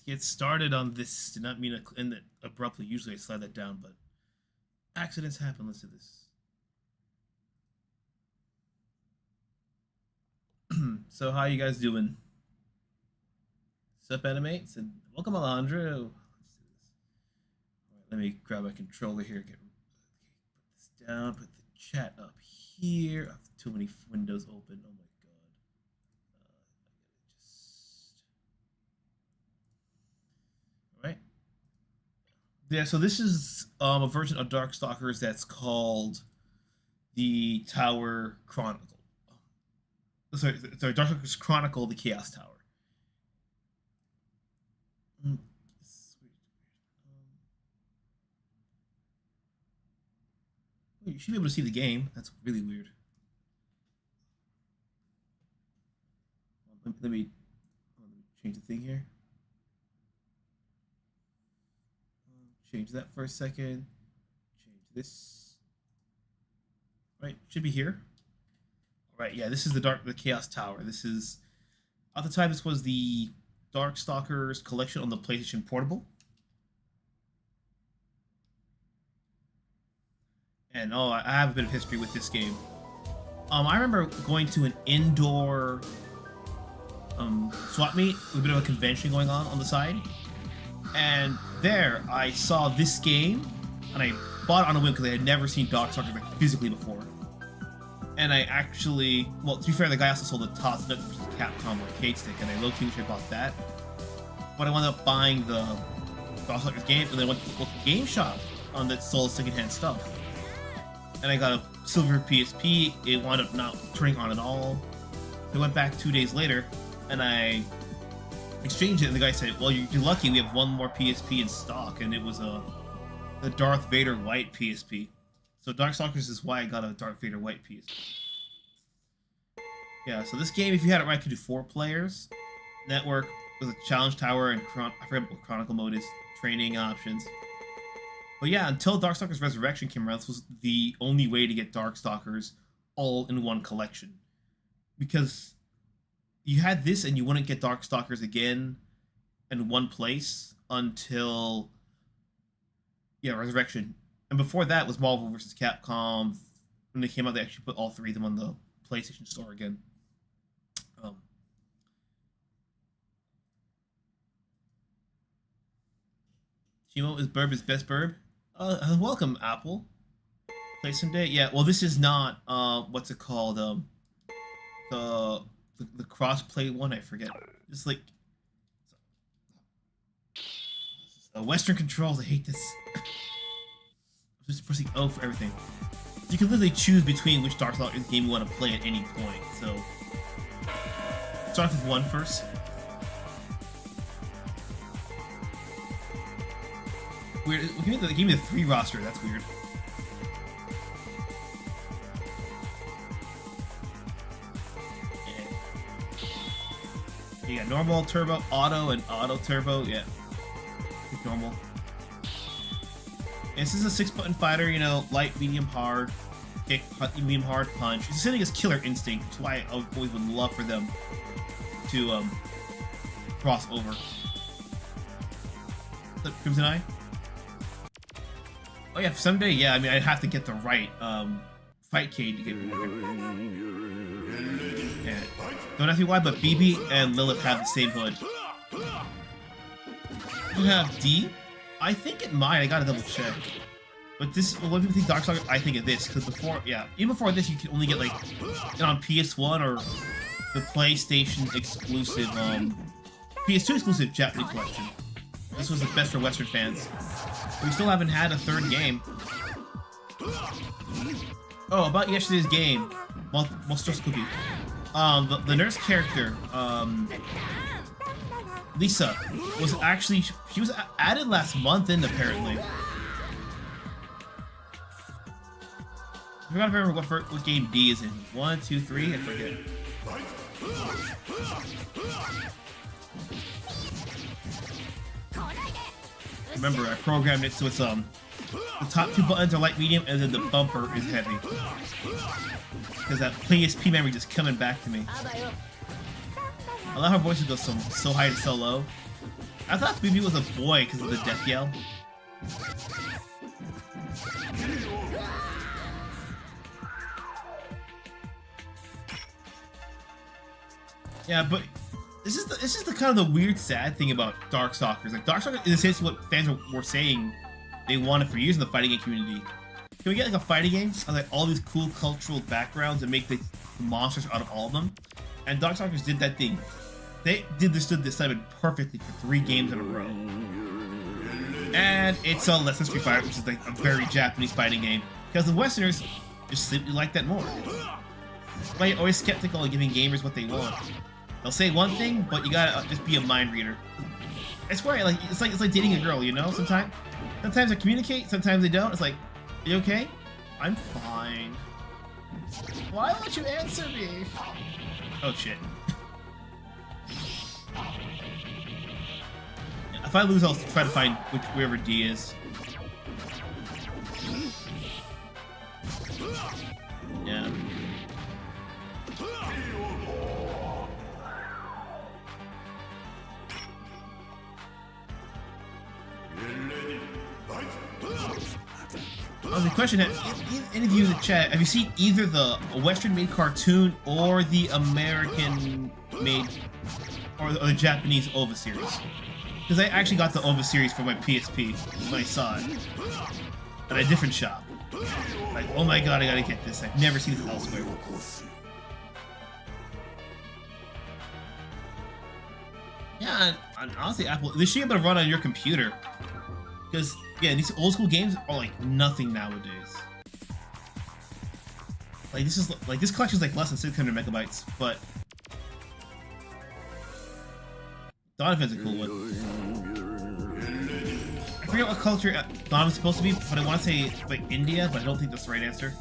Get started on this. Did not mean to end it abruptly. Usually I slide that down, but accidents happen. Let's do this. So how you guys doing? Sup, Animate? Said, welcome, Alejandro. Let's do this. All right, let me grab my controller here. Put this down. Put the chat up here. I have too many windows open. Oh my god. Right. Yeah, so this is a version of Darkstalkers that's called the Tower Chronicle. Sorry, Darkstalkers Chronicle: The Chaos Tower. You should be able to see the game. That's really weird. Let me change the thing here. Change that for a second. Change this. Right, should be here. All right, yeah, this is the Chaos Tower. This is, at the time, this was the Darkstalkers collection on the PlayStation Portable. And oh, I have a bit of history with this game. I remember going to an indoor swap meet with a bit of a convention going on the side. And there, I saw this game, and I bought it on a whim because I had never seen Darkstalkers physically before. And I actually, well, to be fair, the guy also sold the Toss Nut versus Capcom arcade stick, and I low-key wish I bought that. But I wound up buying the Darkstalkers game, and then I went to the local game shop that sold secondhand stuff. And I got a silver PSP. It wound up not turning on at all. I went back 2 days later, and I exchanged it, and the guy said, well, you're lucky, we have one more PSP in stock, and it was the Darth Vader white PSP. So Darkstalkers is why I got a Darth Vader white PSP. Yeah, so this game, if you had it right, could do 4 players. Network with a challenge tower, and I forget what Chronicle mode is, training options. But yeah, until Darkstalkers Resurrection came around, this was the only way to get Darkstalkers all in one collection. Because you had this and you wouldn't get Darkstalkers again in one place until, yeah, Resurrection. And before that was Marvel vs. Capcom. When they came out, they actually put all 3 of them on the PlayStation Store again. Shimo, is Birb his best Birb? Welcome, Apple. Play some day. Yeah, well, this is not, what's it called? The cross-play one, I forget. It's like Western controls. I hate this. I'm just pressing O for everything. You can literally choose between which Darkstalkers game you want to play at any point. So start with one first. weird. Give me the 3 roster. That's weird. You got normal, turbo, auto, and auto turbo. Yeah, normal. And this is a 6-button fighter. You know, light, medium, hard, kick, medium, hard, punch. It's sitting as Killer Instinct, which is why I always would love for them to cross over. The Crimson Eye. Oh yeah, someday. Yeah, I mean, I'd have to get the right fight cade to get Morgan. Yeah. Don't ask me why, but BB and Lilith have the same hood. You have D? I think it might. I gotta double check. But this, when people think Darkstalkers, I think of this because before, yeah, even before this, you could only get like on PS1 or the PlayStation exclusive, PS2 exclusive Japanese collection. This was the best for Western fans. We still haven't had a 3rd game. Oh, about yesterday's game, Monstrous Cookie. The nurse character, Lisa, was actually, she was added last month in, apparently. I forgot to remember what game D is in. 1, 2, 3, I forget. Remember, I programmed it so it's the top 2 buttons are light, medium, and then the bumper is heavy. Because that PSP memory just coming back to me. I love how voices go so high and so low. I thought BB was a boy because of the death yell. Yeah, but this is the kind of the weird, sad thing about Darkstalkers. Like Darkstalkers is essentially what fans were saying they wanted for years in the fighting game community. Can we get like a fighting game with like all these cool cultural backgrounds and make the monsters out of all of them? And Darkstalkers did that thing. They did this assignment perfectly for 3 games in a row. And it's less than Street Fighter, which is like a very Japanese fighting game, because the Westerners just simply like that more. But you're always skeptical of giving gamers what they want. They'll say one thing, but you gotta just be a mind reader. I swear, like it's like dating a girl, you know. Sometimes they communicate, sometimes they don't. It's like, are you okay? I'm fine. Why won't you answer me? Oh shit. If I lose, I'll try to find wherever D is. Yeah. Oh, the question: any of you in the chat, have you seen either the Western-made cartoon or the American-made or the Japanese OVA series? Because I actually got the OVA series for my PSP when I saw it at a different shop. Like, oh my god, I gotta get this. I've never seen this elsewhere. Yeah, and honestly, Apple, they should be able to run on your computer. Because, yeah, these old school games are like nothing nowadays. Like, this collection is like less than 600 megabytes, but Donovan's a cool one. I forget what culture Donovan's supposed to be, but I want to say like India, but I don't think that's the right answer.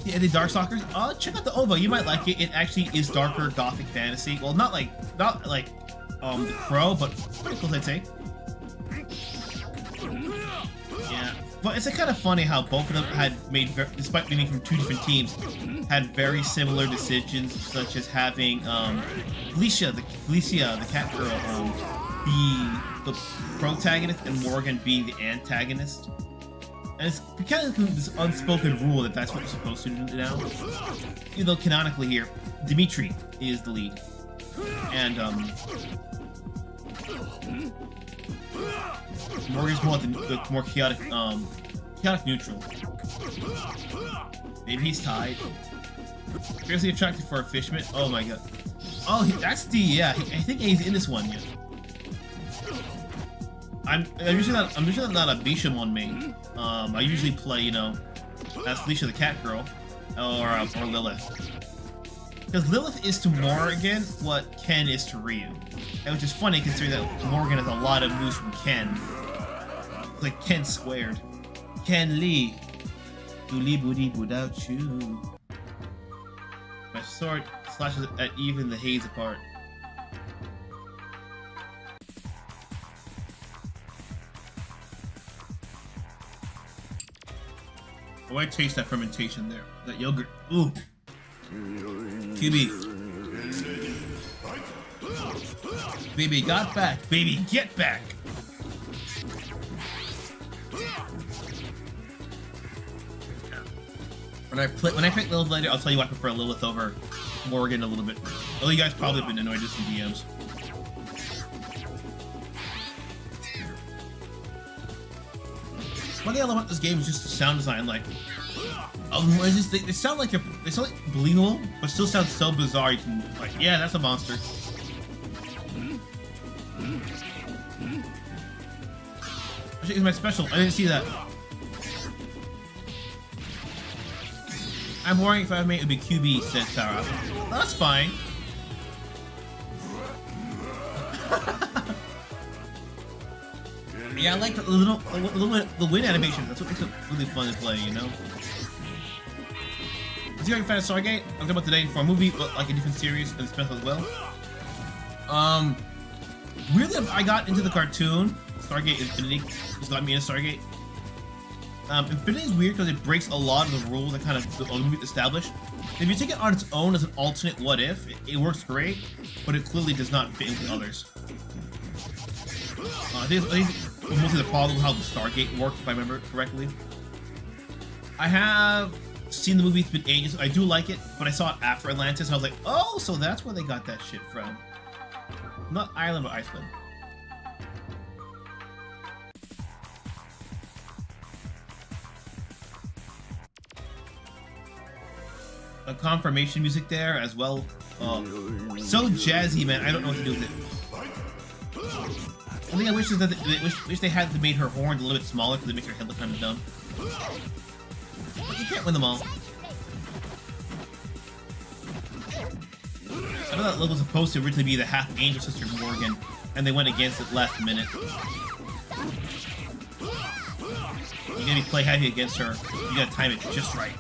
Yeah, the Darkstalkers. Oh, check out the OVA. You might like it. It actually is darker gothic fantasy. Well, not like the Crow, but pretty close, I'd say. Yeah, but it's kind of funny how both of them had made, despite being from 2 different teams, had very similar decisions, such as having Felicia, the cat girl, the protagonist, and Morgan being the antagonist. And it's kind of this unspoken rule that that's what you're supposed to do now. Even though canonically here, Dimitri is the lead. And Morgan's more the more chaotic neutral. Maybe he's tied. Fiercely attracted for a fishman. Oh my god. Oh, that's the, yeah. I think he's in this one. Yeah. I'm usually not a Bishamon main. I usually play, you know, as Felicia the cat girl, or Lilith. Because Lilith is to Morgan what Ken is to Ryu. And which is funny considering that Morgan has a lot of moves from Ken. It's like Ken squared. Ken Lee. Dooley booty without you. My sword slashes at even the haze apart. Oh, I taste that fermentation there. That yogurt. Ooh. QB. Baby got back. Baby get back. When I pick Lilith later, I'll tell you why I prefer Lilith over Morgan a little bit. Although you guys probably have been annoyed with some DMs. One thing I love about this game is just the sound design. Like, they sound like believable, but still sound so bizarre. You can like, yeah, that's a monster. Actually, it's my special. I didn't see that. I'm worrying if I made it would be QB, said Sarah. Well, that's fine. Yeah, I like the the wind animation. That's what makes it really fun to play, you know? Is he a fan of Stargate? I'm talking about today for a movie, but like a different series and special as well. Weirdly, I got into the cartoon, Stargate Infinity, just got me into Stargate. Infinity is weird because it breaks a lot of the rules that kind of the movie established. If you take it on its own as an alternate what if, it works great, but it clearly does not fit into others. I think mostly the problem with how the Stargate works, if I remember it correctly. I have seen the movie, it's been ages. I do like it, but I saw it after Atlantis, and I was like, oh, so that's where they got that shit from. Not Ireland, but Iceland. A confirmation music there as well. Oh, so jazzy, man. I don't know what to do with it. The thing I wish is that wish they had made her horns a little bit smaller because it makes her head look kind of dumb. But you can't win them all. I know that Lilith was supposed to originally be the half-angel sister of Morgan, and they went against it last minute. You gotta play heavy against her. You gotta time it just right.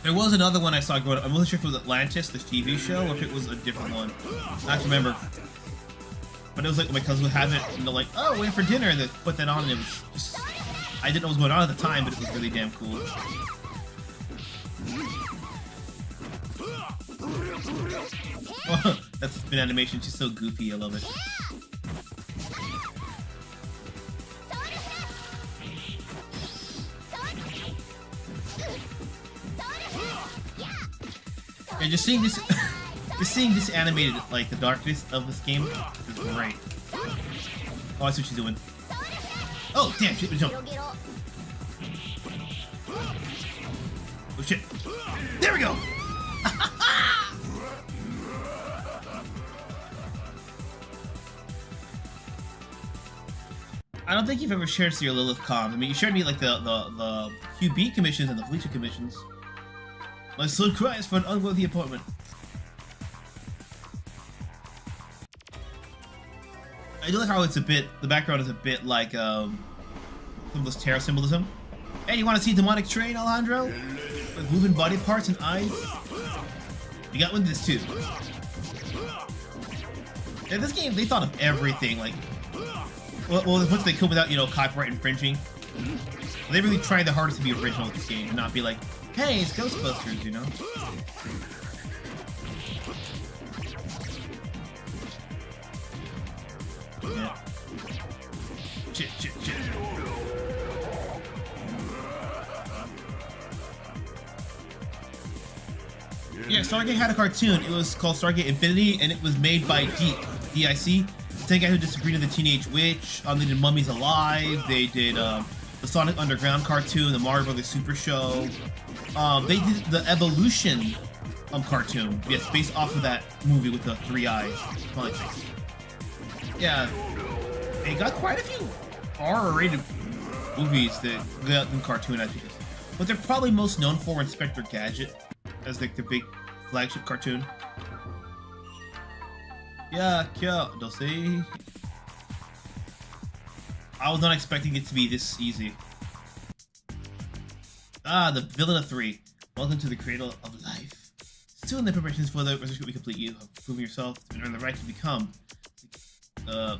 There was another one I saw growing up. I wasn't sure if it was Atlantis, the TV show, or if it was a different one. I don't remember. But it was like my cousin would have it, and they're like, oh, waiting for dinner, and they put that on, and it was just... I didn't know what was going on at the time, but it was really damn cool. Oh, that's spin animation. She's so goofy. I love it. And just seeing this, animated, like the darkness of this game, is great. Oh, I see what she's doing. Oh, damn! Shit, jump. Oh shit! There we go. I don't think you've ever shared your Lilith comms. I mean, you shared me like the QB commissions and the Felicia commissions. My soul cries for an unworthy appointment. I do like how it's a bit, the background is a bit like some of this tarot symbolism. Hey, you want to see demonic train, Alejandro? With moving body parts and eyes? You got one of this too. In this game, they thought of everything. Like, well, as much as they could without, you know, copyright infringing. They really tried their hardest to be original with this game and not be like, hey, it's Ghostbusters, you know? Yeah. Shit. Yeah, Stargate had a cartoon. It was called Stargate Infinity, and it was made by DIC. The same guy who did Sabrina the Teenage Witch. They did Mummies Alive. They did the Sonic Underground cartoon, the Mario Brothers Super Show. They did the Evolution cartoon. Yes, based off of that movie with the 3 eyes. Yeah. they got quite a few R-rated movies that got in cartoon ideas. What they're probably most known for Inspector Gadget as like the big flagship cartoon. Yeah, don't see. I was not expecting it to be this easy. Ah, the villain of 3. Welcome to the cradle of life. Still in the preparations for the resolution we complete, you have proven yourself and earn the right to become. The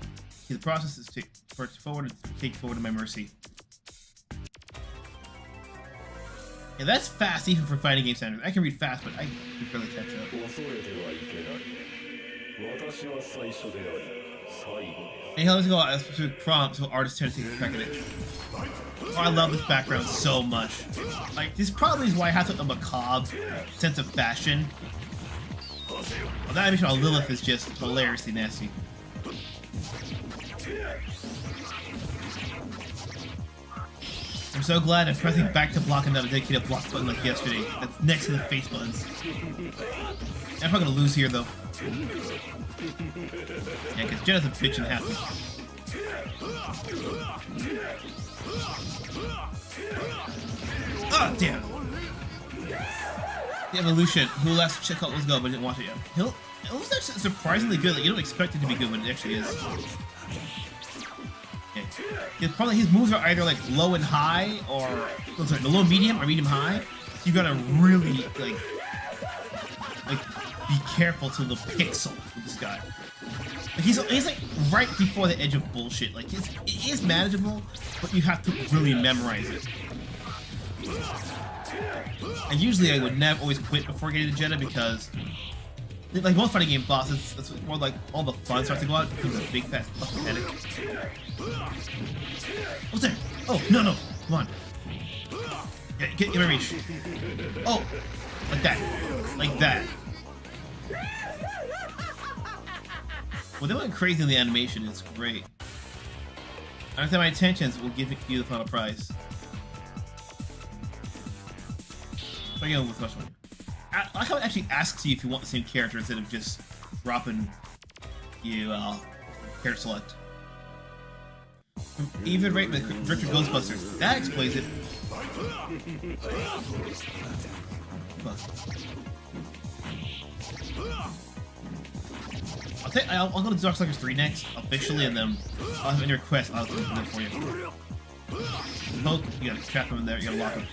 process is to take forward in my mercy. Yeah, that's fast even for fighting game standards. I can read fast, but I can barely catch up. Hey, let's go out a specific prompt so artists tend to take a crack at it. Oh, I love this background so much. Like, this probably is why I have such a macabre sense of fashion. Well, that animation on Lilith is just hilariously nasty. I'm so glad I'm pressing back to block another dedicated block button like yesterday. That's next to the face buttons. I'm probably gonna lose here though. Yeah, because Jenna's a bitch and happy. Oh, damn. The evolution. Who last check out Let's Go but didn't watch it yet. It was actually surprisingly good. Like, you don't expect it to be good, but it actually is. Okay. His moves are either like low and high, or I'm sorry, the low medium or medium high. So you gotta really like be careful to the pixel with this guy. Like, he's like right before the edge of bullshit. Like it is manageable, but you have to really memorize it. And usually I would never always quit before getting to Jeddah because, like most fighting game bosses, it's more like all the fun starts to go out because of a big fat fucking headache. What's there? Oh, no, come on. Yeah, get my reach. Oh, like that. Well, they went crazy in the animation. It's great. I understand my intentions will give you the final prize. So again, with first one. I like how it actually asks you if you want the same character instead of just dropping you character select. Even rate with Director Ghostbusters. That explains it. I'll go to Darkstalkers 3 next, officially, and then I'll have any requests. I'll do it for you. Poke, you gotta trap him in there, you gotta lock him.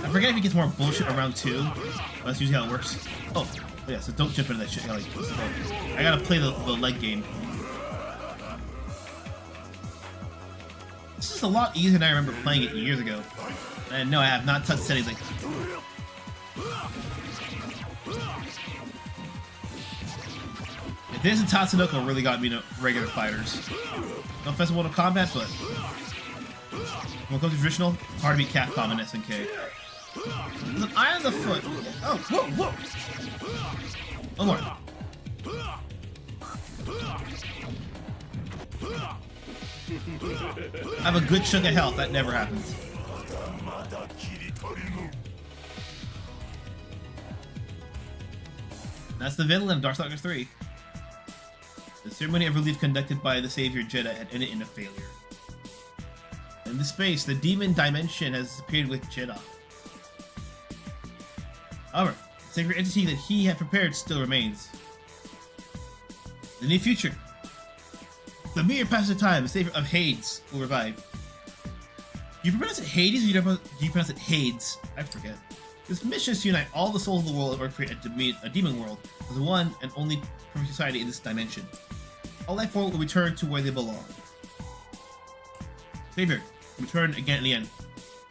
I forget if he gets more bullshit around 2, but that's usually how it works. Oh, yeah, so don't jump into that shit. I gotta play the leg game. This is a lot easier than I remember playing it years ago. And no, I have not touched anything. This and Tatsunoko really got me to regular fighters. No offense to Mortal Kombat, but when it comes to traditional, it's hard to beat Capcom and SNK. There's an eye on the foot. Oh, whoa! One more. I have a good chunk of health. That never happens. That's the villain of Darkstalkers 3. The ceremony of relief conducted by the Savior Jeddah had ended in a failure. In this space, the demon dimension has appeared with Jeddah. However, the sacred entity that he had prepared still remains. In the near future, the mere passage of time, the Savior of Hades will revive. Do you pronounce it Hades or do you pronounce it Hades? I forget. This mission is to unite all the souls of the world or create a demon world as one and only perfect society in this dimension. All life form will return to where they belong. Savior, return again and again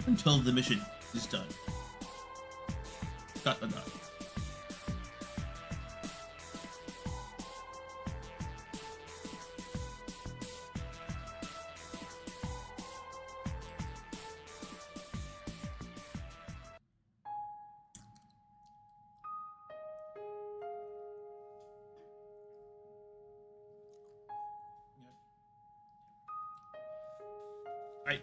until the mission is done. Dot. Right.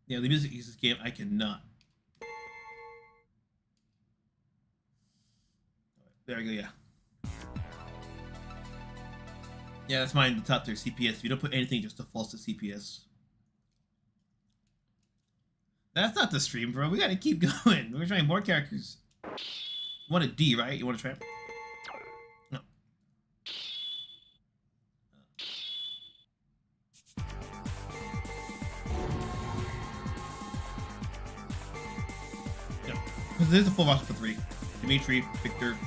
Yeah, the music uses this game. I cannot. There we go. Yeah. Yeah, that's mine. The top tier CPS. You don't put anything, just defaults to CPS. That's not the stream, bro. We gotta keep going. We're trying more characters. You want a D, right? You want to try? No. No. There's a full roster for 3. Dimitri, Victor,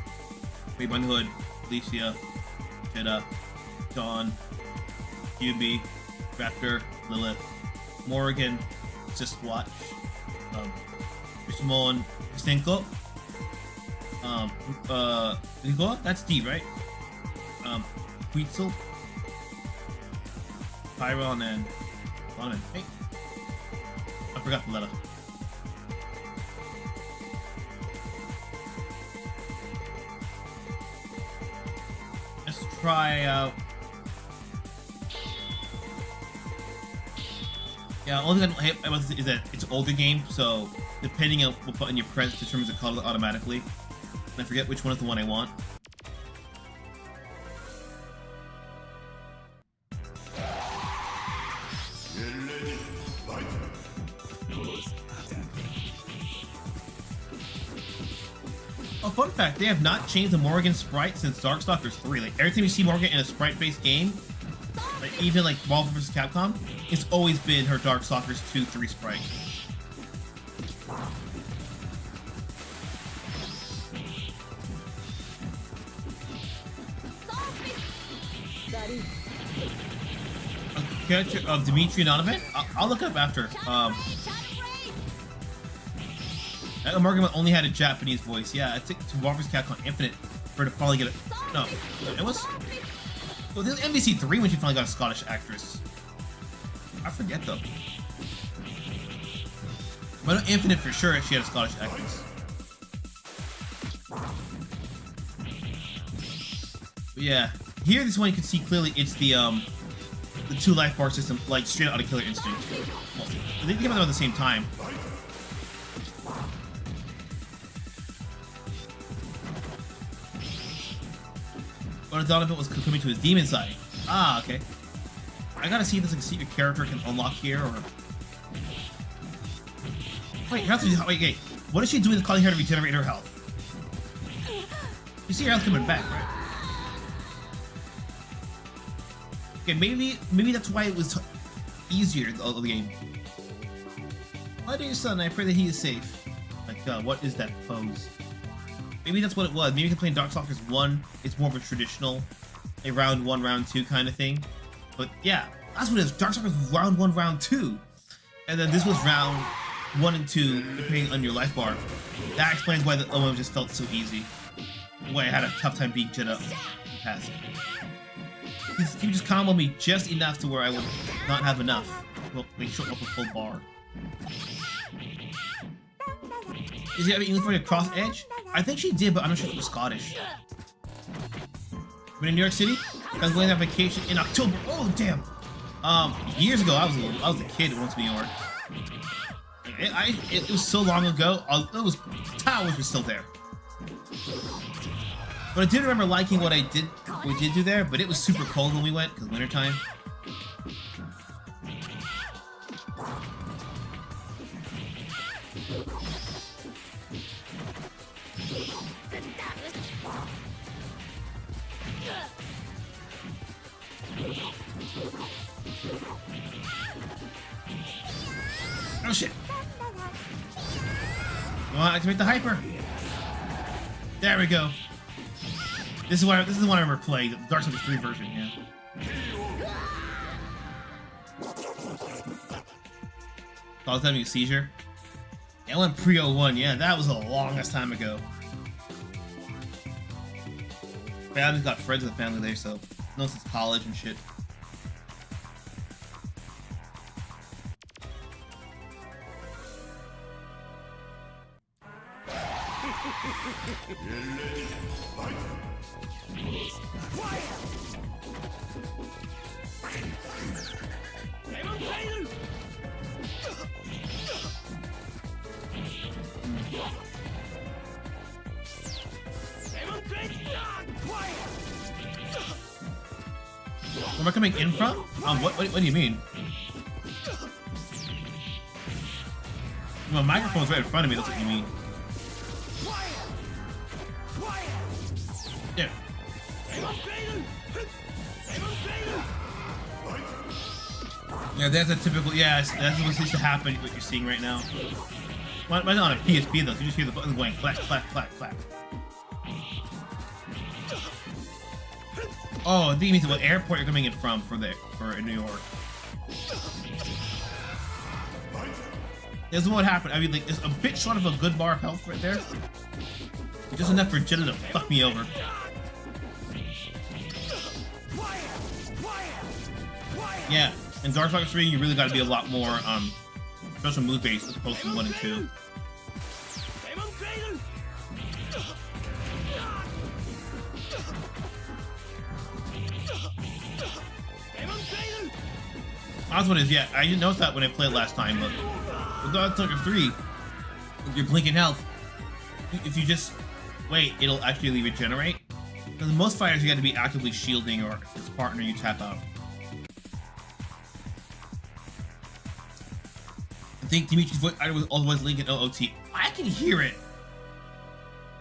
Raven Hood, Alicia, Jeddah, Dawn, QB, Raptor, Lilith, Morgan, Just Watch, Shimo and Stenko, RiKo, that's D, right? Quetzal, Pyron, and Donovan. Hey, I forgot the letter. Let's try out. Yeah, only thing I hate about this is that it's an older game, so depending on what button you press determines the color automatically. And I forget which one is the one I want. Oh, fun fact, they have not changed the Morgan sprite since Darkstalkers 3. Like, every time you see Morgan in a sprite-based game, like, even like Marvel vs. Capcom, it's always been her Darkstalkers 2-3 sprite. A character of Dimitri and Donovan? I'll look it up after. Morgan only had a Japanese voice. Yeah, it took to Marvel vs. Capcom Infinite for her to finally get a... No, it was... Well, this was MVC3 when she finally got a Scottish actress. I forget though. But no, Infinite for sure she had a Scottish actress. But yeah, here this one you can see clearly it's the 2 life bar system, like straight out of Killer Instinct. Well, they came out at the same time. But Donovan was coming to his demon side. Ah, okay. I gotta see if this like, secret character can unlock here, or... Wait, wait. What is she doing calling her to regenerate her health? You see her health coming back, right? Okay, maybe that's why it was easier of the game. My dear son, I pray that he is safe. Like, what is that pose? Maybe that's what it was. Maybe you can play Darkstalkers 1. It's more of a traditional, a round 1, round 2 kind of thing. But yeah, that's what it is. Darkstalkers round 1, round 2. And then this was round 1 and 2, depending on your life bar. That explains why the other one just felt so easy. Why I had a tough time beating Jeddah past it. He just comboed me just enough to where I would not have enough. Well, like short up a full bar. Is he having English for a cross edge? I think she did, but I'm not sure if it was Scottish. Been in New York City? I was going on vacation in October. Oh damn! Years ago, I was a kid who went to New York. It was so long ago. Towers were still there. But I did remember liking what we did do there. But it was super cold when we went because wintertime. Oh shit! You want to activate the hyper? There we go. This is what I remember playing, the Darkstalkers 3 version, yeah. I was having a seizure. Yeah, I went pre-01, yeah, that was the longest time ago. I just got friends with the family there, so known since college and shit. Am I coming in from? What do you mean? My microphone's right in front of me, that's what you mean. Yeah. Yeah, that's a typical, yeah, that's what used to happen, what you're seeing right now. Why not on a PSP though? So you just hear the buttons going clack, clack, clack, clack. Oh, I think it means what airport you're coming in from for New York. This is what happened. I mean, like, it's a bit short of a good bar of health right there. Just enough for Jenna to fuck me over. Yeah, in Darkstalkers 3, you really gotta be a lot more, special move based as opposed to 1 and 2. Last one is, yeah, I didn't notice that when I played last time, but with Darkstalkers 3, with your blinking health, if you just wait, it'll actually regenerate. Because most fighters, you got to be actively shielding, or if it's partner, you tap out. I think Dimitri's voice was always Link in OOT. I can hear it!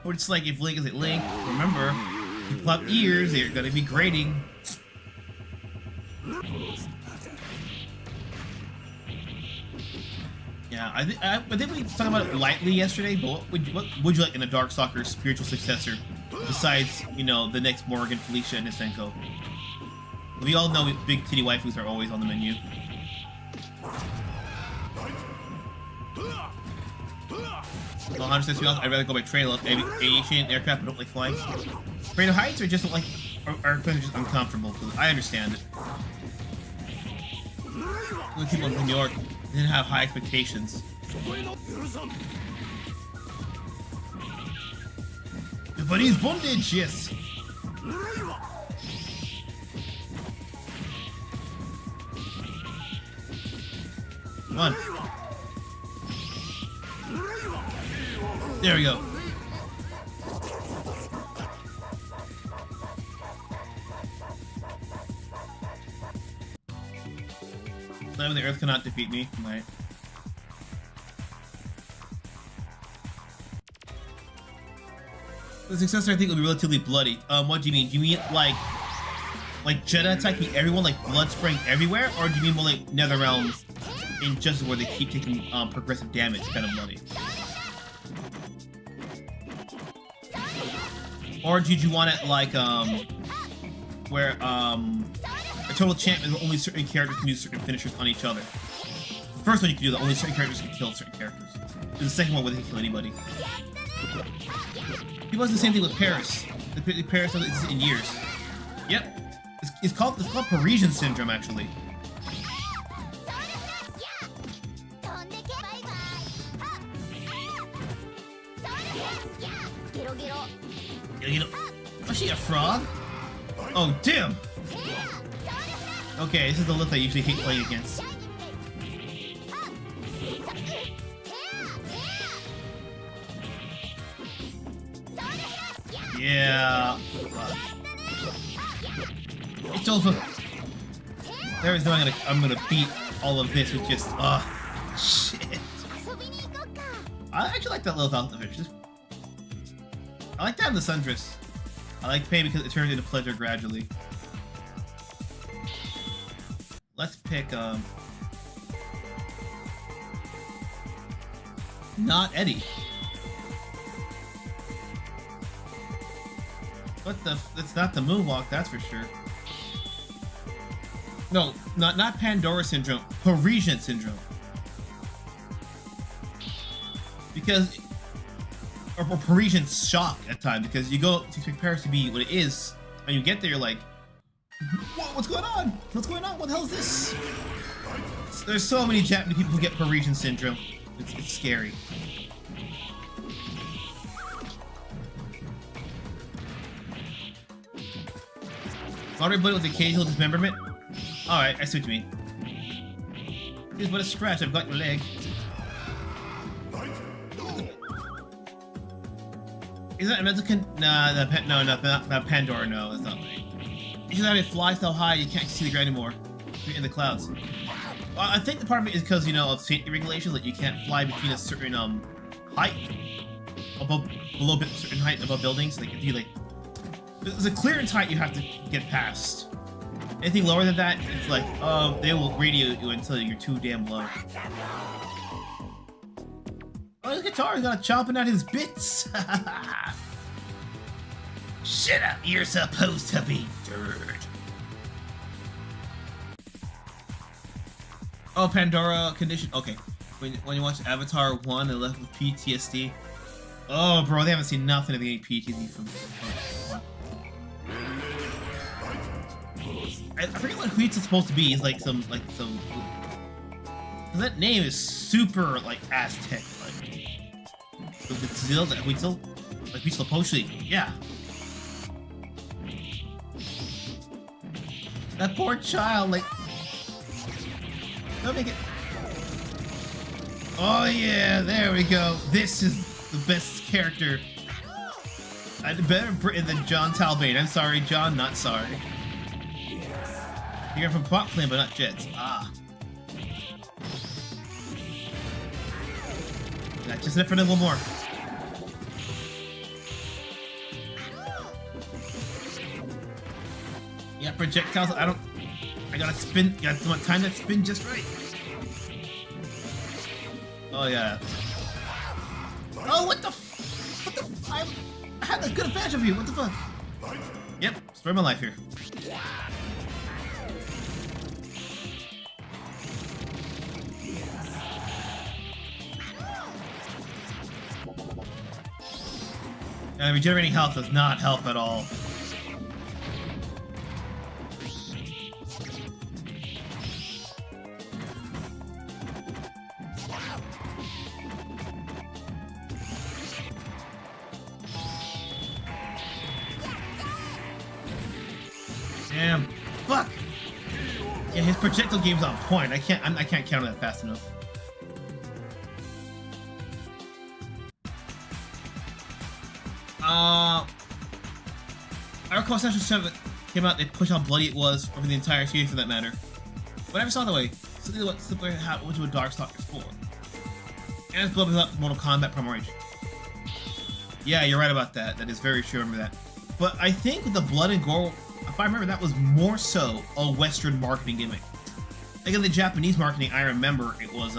Or it's like if Link is like, Link, remember, you plop ears, they're gonna be grating. Yeah, I think we talked about it lightly yesterday, but what would you like in a Darkstalkers spiritual successor, besides, you know, the next Morgan, Felicia, and Nisenko? We all know big titty waifus are always on the menu. Well, honestly, I'd rather go by train. I love aviation, aircraft, but don't like flying. Afraid of heights, or just don't like, are just uncomfortable? I understand it. The people in New York didn't have high expectations. But he's bondage, yes. Come on. There we go. The Earth cannot defeat me. Right. The successor, I think, will be relatively bloody. What do you mean? Do you mean like Jedha attacking everyone, like blood spraying everywhere, or do you mean more like Nether Realms in just where they keep taking progressive damage, kind of bloody? Or did you want it like where a total champ is only certain characters can do certain finishers on each other? The first one you can do that, only certain characters can kill certain characters. And the second one where they can kill anybody. People do the same thing with Paris. Paris hasn't existed in years. Yep. It's called Parisian syndrome, actually. Was she a frog? Oh, damn! Okay, this is the Lilith I usually hate playing against. Yeah. It's over. There is no way I'm gonna beat all of this with just shit. I actually like that Lilith outfit. I like that in the Sundress. I like pain because it turns into pleasure gradually. Let's pick not Eddie. What the? It's not the moonwalk, that's for sure. No, not Pandora syndrome. Parisian syndrome. Because. Or Parisian shock at times, because you go to expect Paris to be what it is, and you get there, you're like, what's going on? What's going on? What the hell is this? There's so many Japanese people who get Parisian syndrome. It's scary. Already played with occasional dismemberment? Alright, I see what you mean. Here's but a scratch, I've got your leg. Is that a mental no, not Pandora, no, that's not right. Because it fly so high you can't see the ground anymore. You're in the clouds. Well, I think the part of it is because, you know, of safety regulations, that you can't fly between a certain height above, a little bit certain height above buildings. Like if you there's a clearance height you have to get past. Anything lower than that, it's like, oh, they will radio you until you're too damn low. Oh, his guitar got chomping at his bits. Shut up, you're supposed to be dirt. Oh, Pandora condition. Okay, when you watch Avatar 1 and left with PTSD. Oh, bro, they haven't seen nothing of the PTSD from 1. I forget what Huit's supposed to be. It's like some. That name is super like Aztec, like Huitzil, like Huitzilopochtli. Yeah. That poor child, like. Don't make it. Oh yeah, there we go. This is the best character. Better Britain than John Talbot. I'm sorry, John, not sorry. You're from Plot Plane, but not Jets. Ah. Yeah, just enough for a little more. Yeah, projectiles. I gotta spin. Gotta time that spin just right. Oh yeah. Oh, what the? I had a good advantage of you. What the fuck? Yep, story of my life here. Regenerating health does not help at all. Damn. Fuck! Yeah, his projectile game's on point. I can't counter that fast enough. I recall Session 7 came out, they pushed how bloody it was over the entire series for that matter. But I never saw it that way. Something what simpler happened with Darkstalkers 4. And it's global without Mortal Kombat promo range. Yeah, you're right about that. That is very true, I remember that. But I think with the blood and gore, if I remember, that was more so a Western marketing gimmick. Like in the Japanese marketing, I remember it was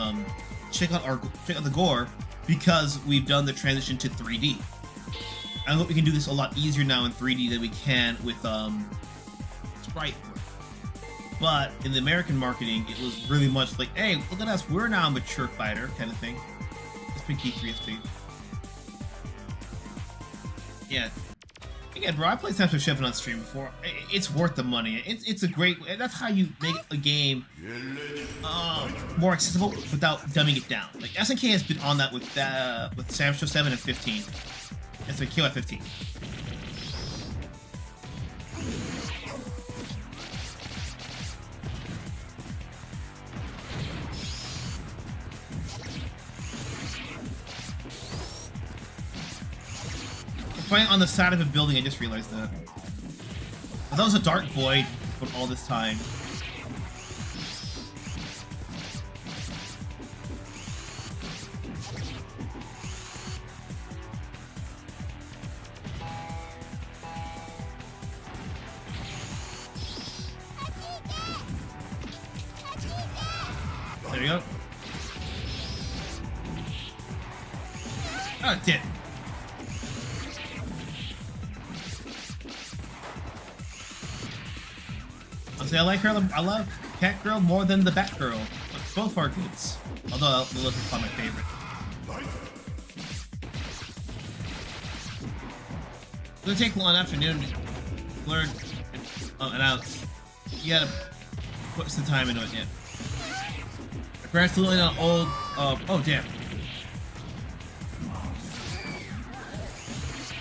check out the gore because we've done the transition to 3D. I hope we can do this a lot easier now in 3D than we can with Sprite. But in the American marketing, it was really much like, hey, look at us, we're now a mature fighter kind of thing. It's been key 3SP. Yeah. Again, bro, I played Times for Shipping on stream before. It's worth the money. It's a great way. That's how you make a game more accessible without dumbing it down. Like SNK has been on that with Sam Show 7 and 15. It's a kill at 15. Fighting on the side of a building, I just realized that. That was a dark void for all this time. There you go. Oh, it did. Honestly, I like her. I love Cat Girl more than the Bat Girl. But both are goods. Although Lilith is probably my favorite. It's gonna take a long afternoon to learn and announce. You gotta put some time into it yet. Grant's literally an old. Oh damn.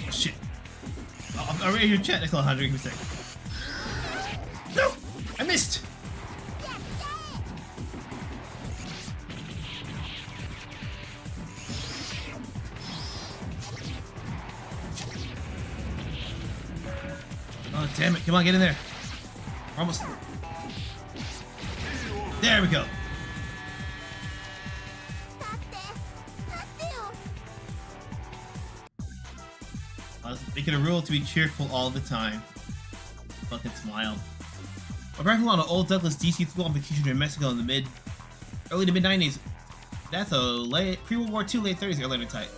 Oh, shit. I'll read your chat next to 100. Give me a second. No! I missed! Oh, damn it. Come on, get in there. We're almost. There we go. Make it a rule to be cheerful all the time. Fucking smile. My rifle on an old Douglas DC flew on vacation in Mexico in the early to mid 90s. That's a late pre-World War II, late 30s, early type.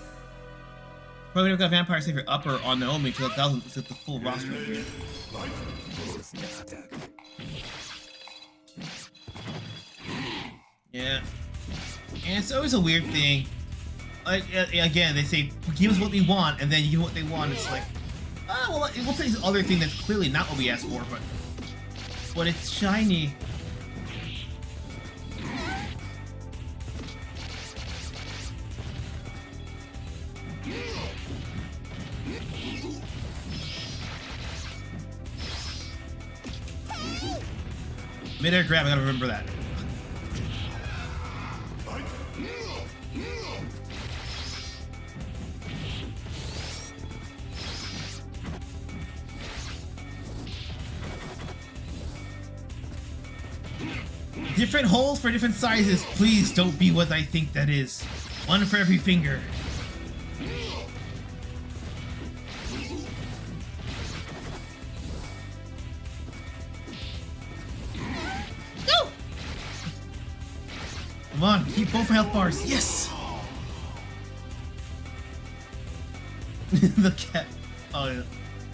Probably never got Vampire Savior up or on Naomi until 1000 with the full roster up here. Yeah. And it's always a weird thing. Like, again, they say, give us what we want, and then you give what they want. It's like, oh, well, we'll take this other thing that's clearly not what we asked for, but it's shiny. Mid-air grab, I gotta remember that. Different holes for different sizes. Please don't be what I think that is. One for every finger. No! Come on, keep both my health bars. Yes! The cat. Oh, yeah.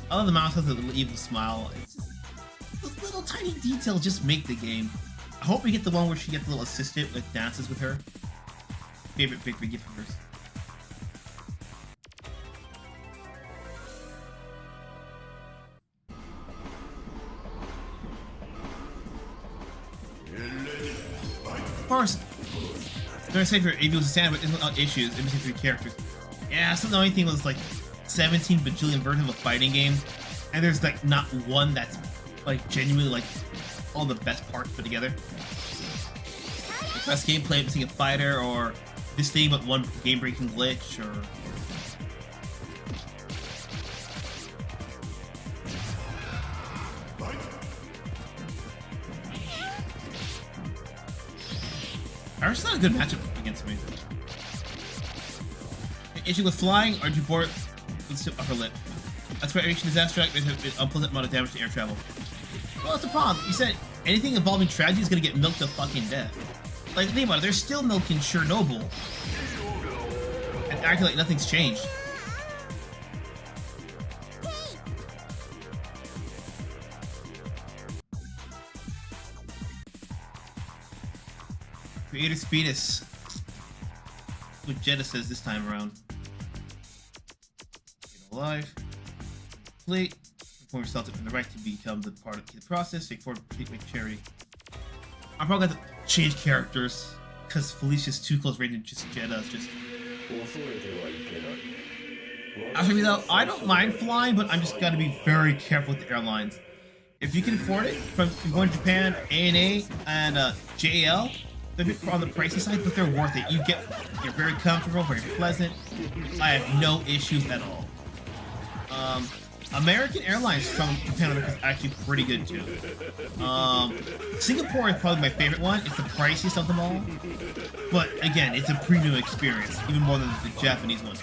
I love the mouse has a little evil smile. It's just, those little tiny details just make the game. I hope we get the one where she gets a little assistant, like dances with her. Favorite victory gift of hers. Of course, they're saying for if it was a stand, but isn't without issues. It missing 3 characters. Yeah, so the only thing was like 17 bajillion versions of a fighting game, and there's like not one that's like genuinely like all the best parts put together. Like best gameplay, missing a fighter, or this thing but one game-breaking glitch, or Ar's not a good matchup against me. Issue with flying, or do you board with the upper lip? That's where aviation disaster act is an unpleasant amount of damage to air travel. Well, that's the problem. You said anything involving tragedy is gonna get milked to fucking death. Like, think about it, they're still milking Chernobyl and acting like nothing's changed. Creator's fetus. That's what Jeddah says this time around. Alive. Complete. Inform yourself in the right to become the part of the process. Take forward, make charity. I'm probably gonna have to change characters because Felicia's too close range and just Jeddah's just. Actually, though, I don't mind flying, but I'm just gotta be very careful with the airlines. If you can afford it, from going to Japan, ANA and JAL, they're a bit on the pricey side, but they're worth it. You're very comfortable, very pleasant. I have no issues at all. American Airlines from Japan is actually pretty good too. Singapore is probably my favorite one. It's the priciest of them all, but again, it's a premium experience, even more than the Japanese one.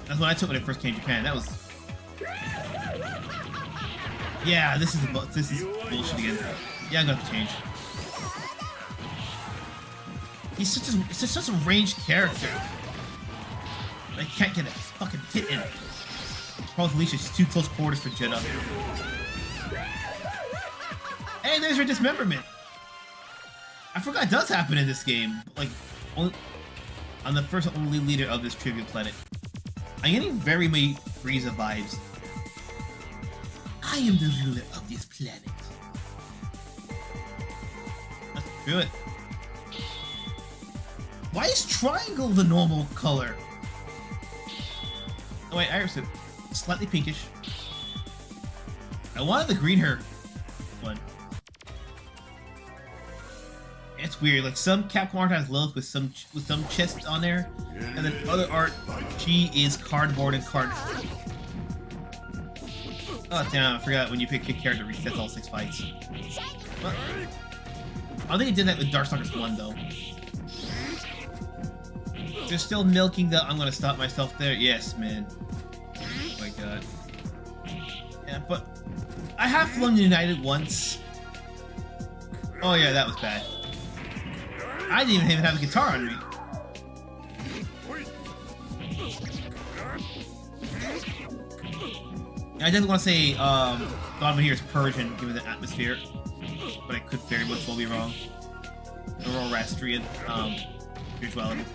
That's what I took when I first came to Japan. That was. Yeah, this is bullshit again. Yeah, I'm gonna have to change. He's such a ranged character. I can't get a fucking hit in it. Problem with Alicia, she's too close quarters for Jeddah. Hey, there's her dismemberment. I forgot it does happen in this game. Like, only, I'm the first and only leader of this trivia planet. I'm getting very many Frieza vibes. I am the ruler of this planet. Let's do it. Why is triangle the normal color? Oh wait, Iris is slightly pinkish. I wanted the green hair one. it's weird. Like some Capcom art has Lilith with some chests on there, and then other art, she is cardboard and card. Oh damn! I forgot when you pick a character, resets all 6 fights. What? I don't think it did that with Darkstalkers 1 though. They're still milking the I'm gonna stop myself there. Yes, man. Oh my god. Yeah, but I have flown United once. Oh yeah, that was bad. I didn't even have a guitar on me. I definitely want to say Donovan here is Persian, given the atmosphere, but I could very much well be wrong. Zoroastrian spirituality.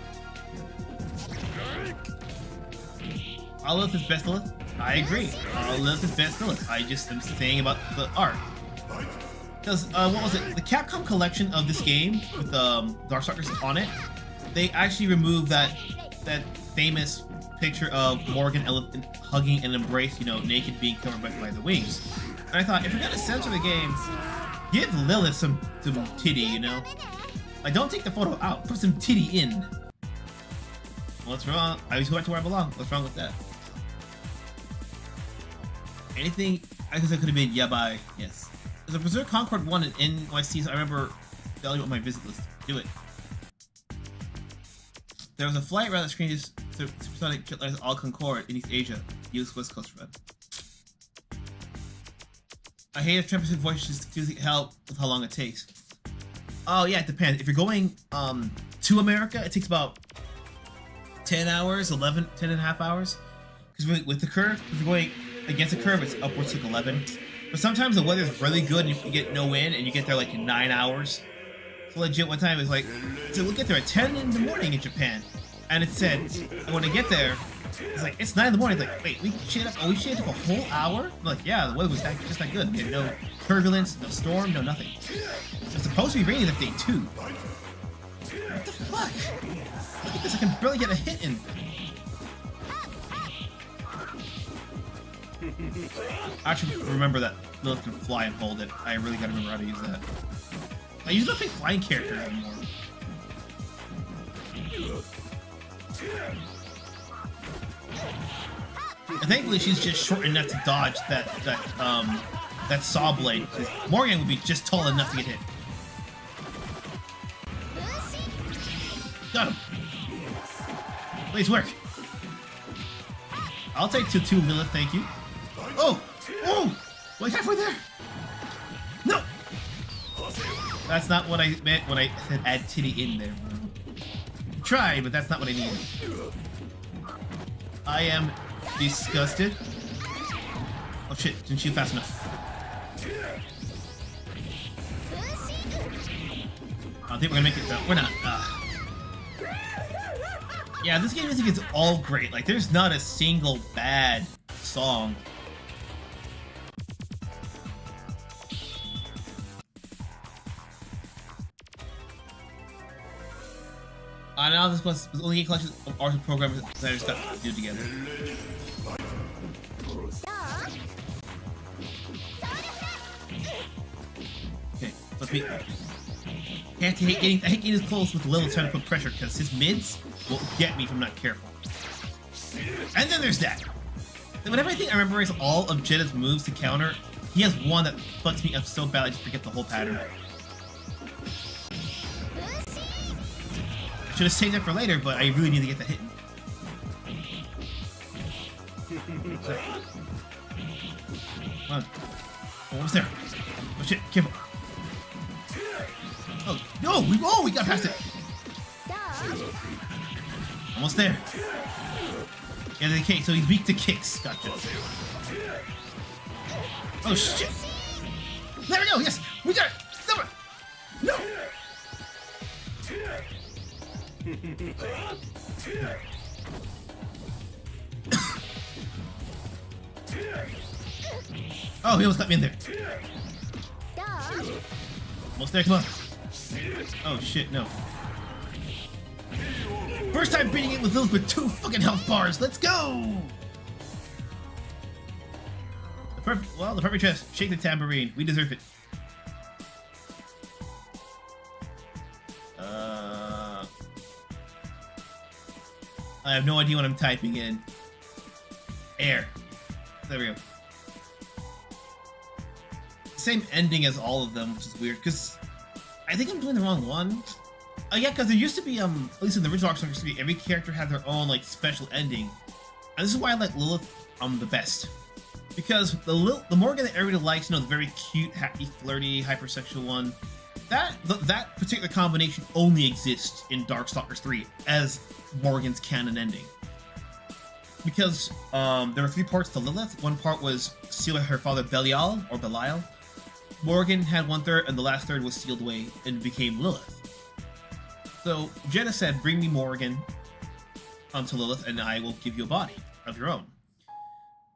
Lilith is best Lilith? I agree. Lilith is best Lilith. I just am saying about the art. Because, what was it? The Capcom collection of this game with Darkstalkers on it, they actually removed that famous picture of Morgan Elephant hugging and embrace, you know, naked, being covered by the wings. And I thought, if you're gonna censor the game, give Lilith some titty, you know? Like, don't take the photo out, put some titty in. What's wrong? I always go back to where I belong. What's wrong with that? Anything, I guess I could have been Yabai, yes. There's a Berserk Concord 1 in NYC, so I remember telling you on my visit list. Do it. There was a flight around the screen just supersonic jetliners all Concorde in East Asia. US West Coast Red. I hate if 10% voice just doesn't help with how long it takes. Oh yeah, it depends. If you're going to America, it takes about 10 hours, 10 and a half hours. Because with the curve, if you're going against the curve, it's upwards to 11. But sometimes the weather's really good and you get no wind and you get there like in 9 hours. So legit, one time it was like, so we'll get there at 10 in the morning in Japan. And it said, when I get there, it's like, it's 9 in the morning. It's like, wait, we stayed up for a whole hour? I'm like, yeah, the weather was just that good. We had no turbulence, no storm, no nothing. It's supposed to be raining that day too. What the fuck? Look at this, I can barely get a hit in. I should remember that Lilith can fly and hold it. I really gotta remember how to use that. I usually don't pick flying characters anymore. And thankfully she's just short enough to dodge that saw blade. Morgan would be just tall enough to get hit. Got him. Please work. I'll take 2-2 Lilith, thank you. Oh! Oh! Like halfway there! No! That's not what I meant when I said add titty in there. Try, but that's not what I needed. I am disgusted. Oh shit, didn't shoot fast enough. I think we're gonna make it though. We're not. Yeah, this game music is all great. Like, there's not a single bad song. Now this was only a collection of art programs that I just got to do together. Okay, let's be. I hate getting this close with Lilith trying to put pressure because his mids will get me if I'm not careful. And then there's that. Whenever I think I memorize all of Jetta's moves to counter, he has one that fucks me up so bad I just forget the whole pattern. I should have saved that for later, but I really need to get that hit. Come on. Oh, almost there. Oh shit, careful. Oh, no, we got past it. Almost there. Yeah, the kick, so he's weak to kicks. Gotcha. Oh shit. There we go, yes, we got it. Stop it. No. Oh, he almost got me in there. Almost there, come on. Oh shit, no. First time beating it with Lilith with 2 fucking health bars. Let's go! The perfect chest. Shake the tambourine. We deserve it. I have no idea what I'm typing in. Air. There we go. Same ending as all of them, which is weird, because I think I'm doing the wrong one. Yeah, because there used to be, at least in the original Darkstalkers, used to be every character had their own, like, special ending. And this is why I like Lilith, the best. Because the Morgan that everybody likes, you know, the very cute, happy, flirty, hypersexual one, that particular combination only exists in Darkstalkers 3 as Morgan's canon ending. Because there were 3 parts to Lilith. One part was sealed by her father Belial, or Belial. Morgan had 1/3, and the last third was sealed away and became Lilith. So Jeddah said, bring me Morgan to Lilith, and I will give you a body of your own.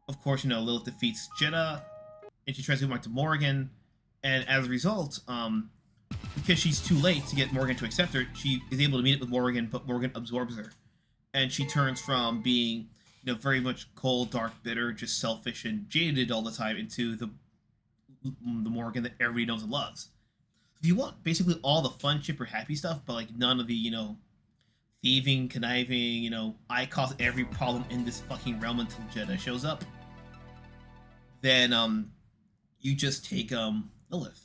Of course, you know, Lilith defeats Jeddah, and she tries to go back to Morgan, and as a result, because she's too late to get Morgan to accept her, she is able to meet up with Morgan, but Morgan absorbs her. And she turns from being, you know, very much cold, dark, bitter, just selfish and jaded all the time into the Morgan that everybody knows and loves. If you want basically all the fun, chipper, happy stuff, but like none of the, you know, thieving, conniving, you know, I cause every problem in this fucking realm until Jeddah shows up, then you just take Lilith.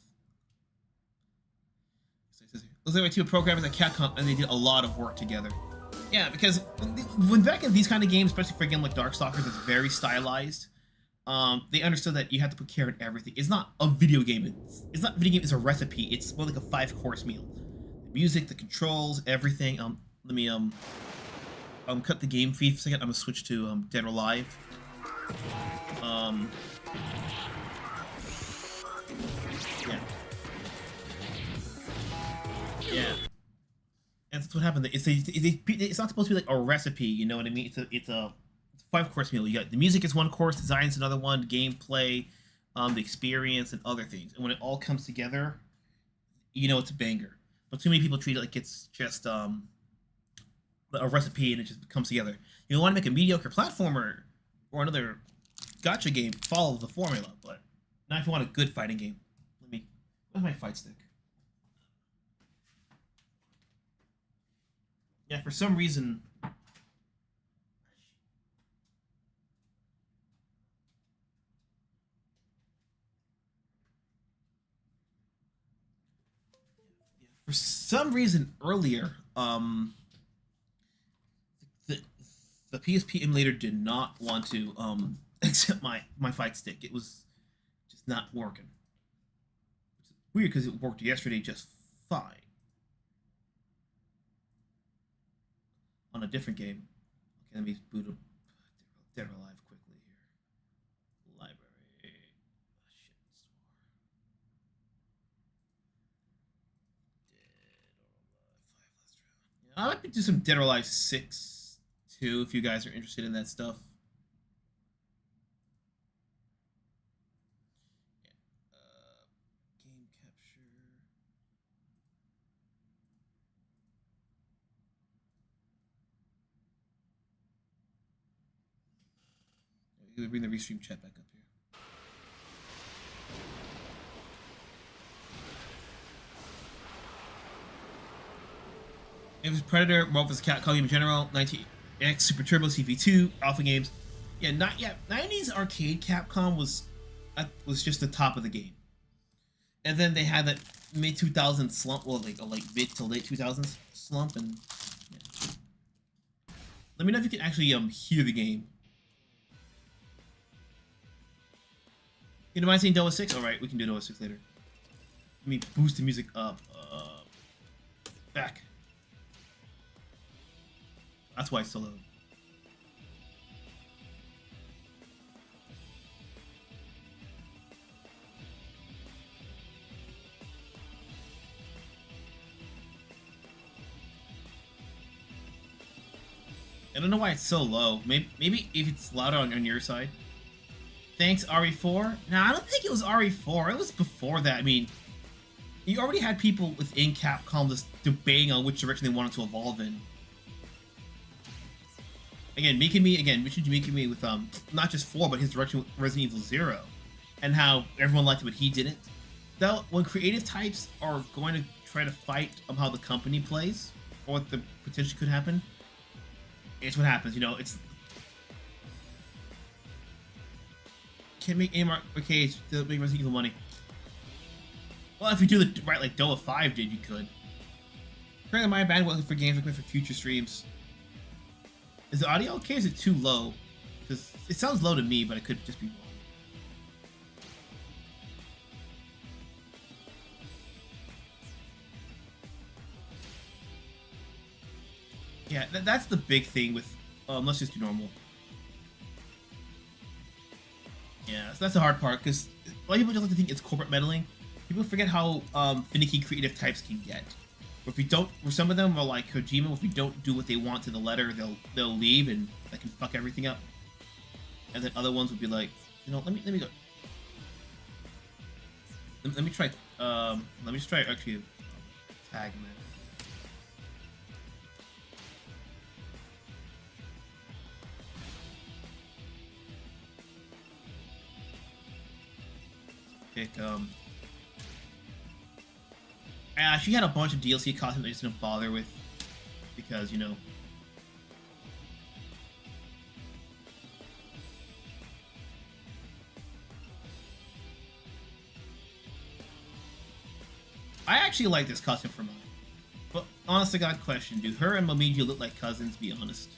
Those are my 2 programmers at Capcom, and they did a lot of work together. Yeah, because when back in these kind of games, especially for a game like Darkstalkers, it's very stylized. They understood that you have to put care in everything. It's not a video game. It's not a video game. It's a recipe. It's more like a 5-course meal. The music, the controls, everything. Let me cut the game feed for a second. I'm gonna switch to Dead or Alive. Yeah. Yeah. And that's what happened. It's not supposed to be like a recipe, you know what I mean? It's a 5-course meal. You got the music is 1 course, design's another one, gameplay, the experience, and other things. And when it all comes together, you know it's a banger. But too many people treat it like it's just a recipe and it just comes together. You want to make a mediocre platformer or another gacha game, follow the formula. But not if you want a good fighting game. Where's my fight stick? Yeah, for some reason. For some reason earlier, the PSP emulator did not want to accept my fight stick. It was just not working. It's weird because it worked yesterday just fine on a different game. Okay, let me boot up Dead or Alive quickly here. Library. Shit. I might do some Dead or Alive 6 too, if you guys are interested in that stuff. Yeah. Game capture. We'll bring the restream chat back up here. It was Predator, Marvel vs. Capcom Game in general, 19X, Super Turbo, CV2, Alpha Games. Yeah, not yet. 90s arcade Capcom was just the top of the game. And then they had that mid 2000s slump, well, like mid to late 2000s slump, and yeah. Let me know if you can actually hear the game. You don't mind saying DOA6? All right, we can do DOA6 later. Let me boost the music up. Back. That's why it's so low. I don't know why it's so low. Maybe if it's louder on your side. Thanks, RE4. Nah, I don't think it was RE4. It was before that. I mean, you already had people within Capcom just debating on which direction they wanted to evolve in. Again, Michiji Mikami with not just 4, but his direction with Resident Evil 0, and how everyone liked it but he didn't. Though when creative types are going to try to fight how the company plays or what the potential could happen, it's what happens. You know, it's can't make any more arcades to make Resident Evil money. Well, if you do the right like DOA5 did, you could. Currently, my bandwidth looking for games looking for future streams. Is the audio okay? Or is it too low? Because it sounds low to me, but it could just be wrong. Yeah, that's the big thing with. Let's just do normal. Yeah, so that's the hard part because a lot of people just like to think it's corporate meddling. People forget how finicky creative types can get. If we don't, for some of them are like Kojima. If we don't do what they want to the letter, they'll leave and that can fuck everything up. And then other ones would be like, you know, let me go. Let me try. Let me just try actually tag man. Pick she had a bunch of DLC costumes I just didn't bother with because, you know, I actually like this costume for mine. But honest to God question, do her and Momiji look like cousins? Be honest.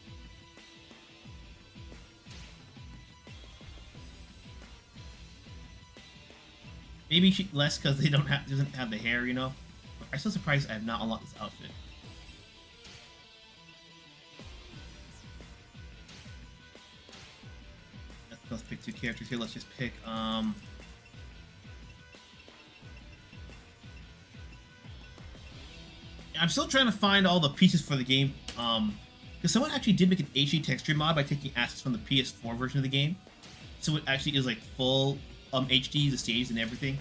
Maybe she less because they doesn't have the hair, you know. I'm still surprised I have not unlocked this outfit. Let's pick two characters here. Let's just pick I'm still trying to find all the pieces for the game. Because someone actually did make an HD texture mod by taking assets from the PS4 version of the game. So it actually is like full HD, the stage and everything.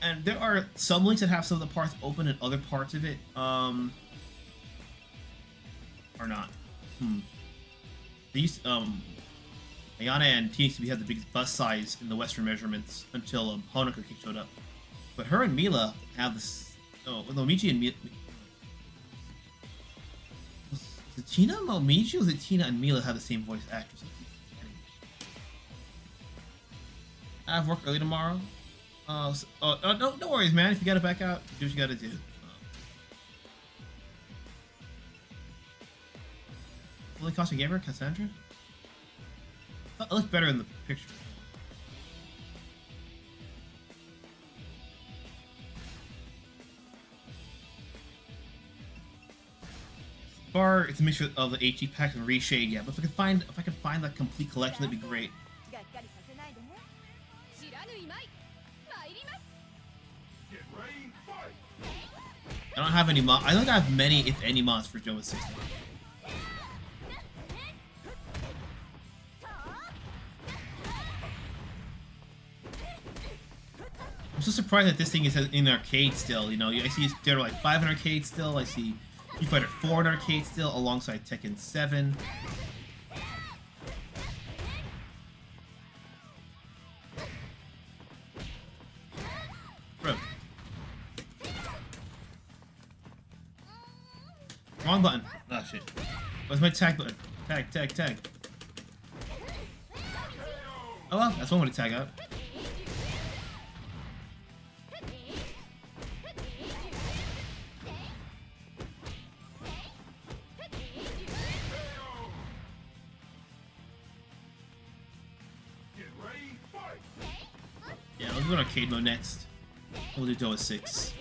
And there are some links that have some of the parts open and other parts of it are not. They used Ayane and TXB had the biggest bust size in the Western measurements until Honoka showed up. But her and Mila have this. Oh, Momiji and Mila. Was it Tina and Momiji or was it Tina and Mila have the same voice actress? I have work early tomorrow. No worries, man. If you gotta back out, do what you gotta do. Fully costume gamer, Cassandra? It looks better in the picture. Far, it's a mixture of the HD pack and reshade, yeah. But if I can find that complete collection, that'd be great. I don't have any mods. I don't think I have many, if any, mods for DOA 6. I'm so surprised that this thing is in arcade still. You know, I see there are like 5 in arcade still. I see Street Fighter 4 in arcade still, alongside Tekken 7. Bro. Wrong button. Oh shit. What's my tag button? Tag. Oh well, that's one way to tag out. Yeah, let's go to arcade mode next. We'll do DOA 6.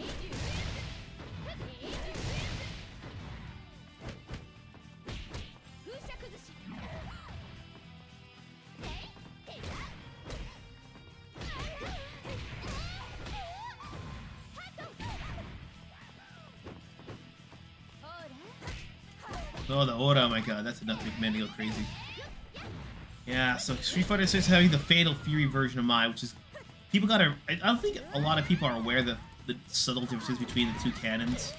Oh, the aura, oh my god, that's enough to make Mandy go crazy. Yeah, so Street Fighter 6 having the Fatal Fury version of Mai, which is... People gotta... I don't think a lot of people are aware of the subtle differences between the two canons.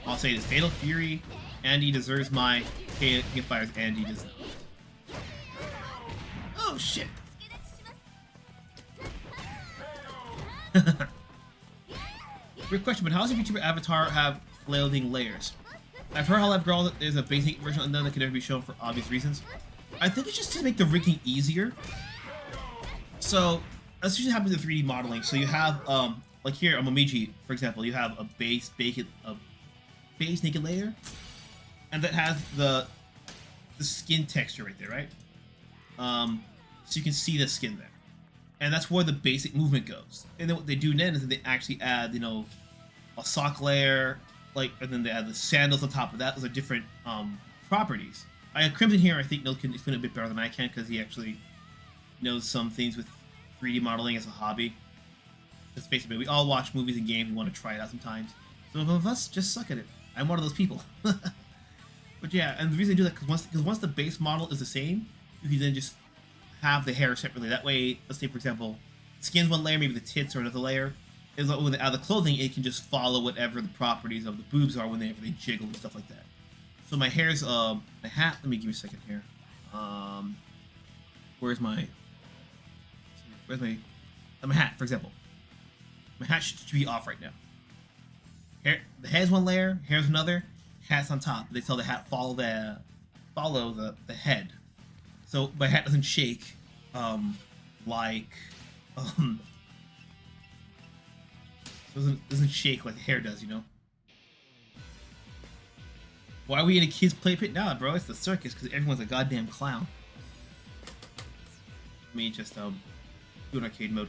I'll say this, Fatal Fury, Andy deserves Mai, King of Fighters, Andy does not. Oh, shit! Weird question, but how does a VTuber avatar have clothing layers? I've heard how Girl that there's a basic version unknown that can never be shown for obvious reasons. I think it's just to make the rigging easier. So that's usually happens in 3D modeling. So you have like here on Momiji, for example, you have a base naked layer, and that has the skin texture right there, right? So you can see the skin there, and that's where the basic movement goes. And then what they do then is that they actually add, you know, a sock layer, like, and then they add the sandals on top of that. Those are different properties. Crimson here, I think, can explain it a bit better than I can because he actually knows some things with 3D modeling as a hobby. Let's face it, we all watch movies and games and want to try it out sometimes. Some of us just suck at it. I'm one of those people. But yeah, and the reason I do that because once the base model is the same, you can then just have the hair separately. That way, let's say for example, skin's one layer, maybe the tits are another layer. Is like when they add the clothing, it can just follow whatever the properties of the boobs are whenever they jiggle and stuff like that. So my hair's my hat. Let me give you a second here. Where's my hat, for example? My hat should be off right now. Hair, the head's one layer, hair's another, hat's on top. They tell the hat follow the head, so my hat doesn't shake doesn't shake like the hair does, you know. Why are we in a kid's play pit now, bro? It's the circus because everyone's a goddamn clown. Let me just do an arcade mode.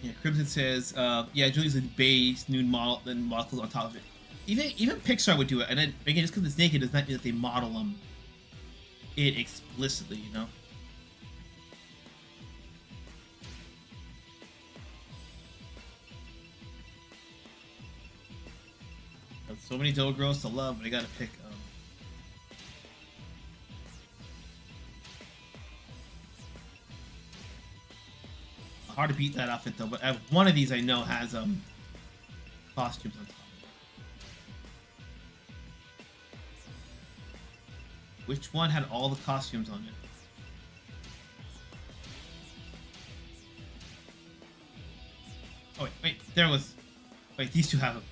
Yeah, Crimson says, yeah, Julie's a base nude model, then models on top of it. Even Pixar would do it, and then again, just because it's naked does not mean that they model it explicitly, you know. There's so many dough girls to love, but I gotta pick. Hard to beat that outfit though, but one of these I know has costumes on top. Which one had all the costumes on it? Oh wait, there was. Wait, these two have them.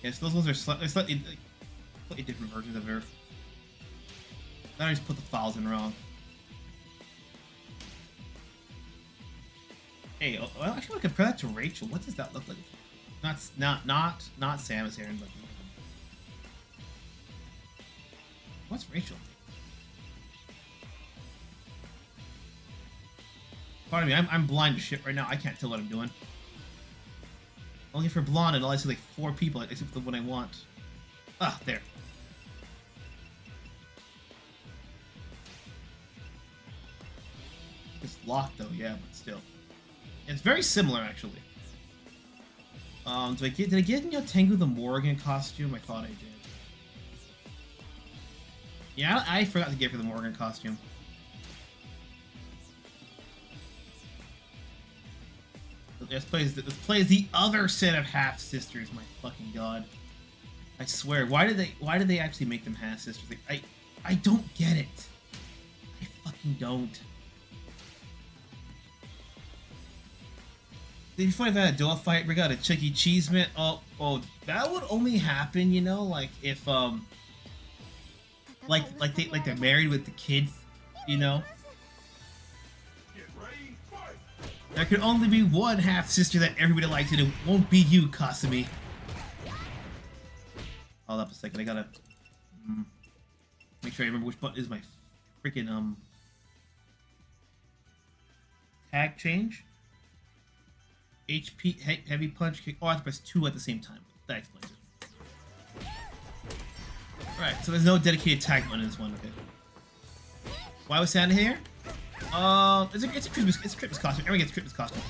Yes, those ones are slightly different versions of her. Then I just put the files in wrong. Hey, well, I actually want to compare that to Rachel. What does that look like? Not Samus Aran, but what's Rachel? Pardon me, I'm blind to shit right now. I can't tell what I'm doing. Only for blonde, and all I see like 4 people except the one I want. Ah, there. It's locked though, yeah, but still. It's very similar actually. Did I get, you know, Tengu the Morrigan costume? I thought I did. Yeah, I forgot to get her the Morrigan costume. Let's play the other set of half sisters. My fucking god! I swear, why did they actually make them half sisters? Like, I don't get it. I fucking don't. It'd be funny if I had a DOA fight. We got a Chuck E. Cheese man. Oh, that would only happen, you know, like if like they're married with the kids, you know. There can only be one half sister that everybody likes, and it won't be you, Kasumi. Hold up a second, I gotta make sure I remember which button is my freaking tag change. HP, heavy punch, kick. Oh, I have to press 2 at the same time. That explains it. Alright, so there's no dedicated tag button in this one, okay. Why was Santa here? It's a Christmas costume. Everyone gets a Christmas costume.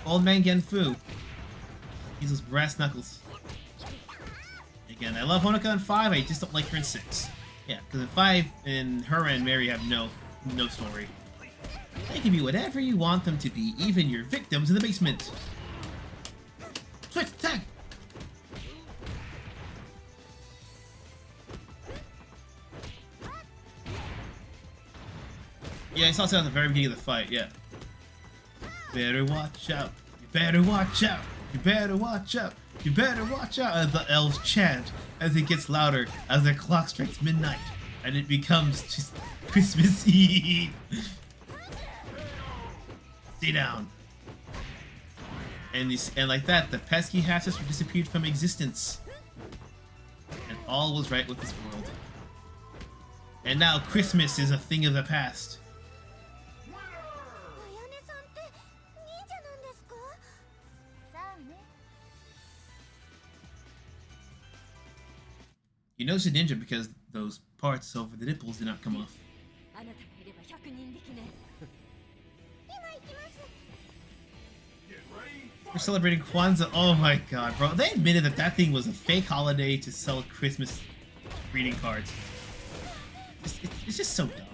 Old man Genfu. He's those brass knuckles. Again, I love Honoka in 5, I just don't like her in 6. Yeah, because 5 and her and Mary have no story. They can be whatever you want them to be, even your victims in the basement. Switch, tag! Yeah, I saw it at the very beginning of the fight, yeah. Better watch out. You better watch out. You better watch out. You better watch out as the elves chant as it gets louder as the clock strikes midnight and it becomes just Christmas Eve. Stay down. And like that, the pesky half-sister disappeared from existence. And all was right with this world. And now Christmas is a thing of the past. You notice a ninja because those parts over the nipples did not come off. We're celebrating Kwanzaa. Oh my god, bro. They admitted that that thing was a fake holiday to sell Christmas greeting cards. It's just so dumb.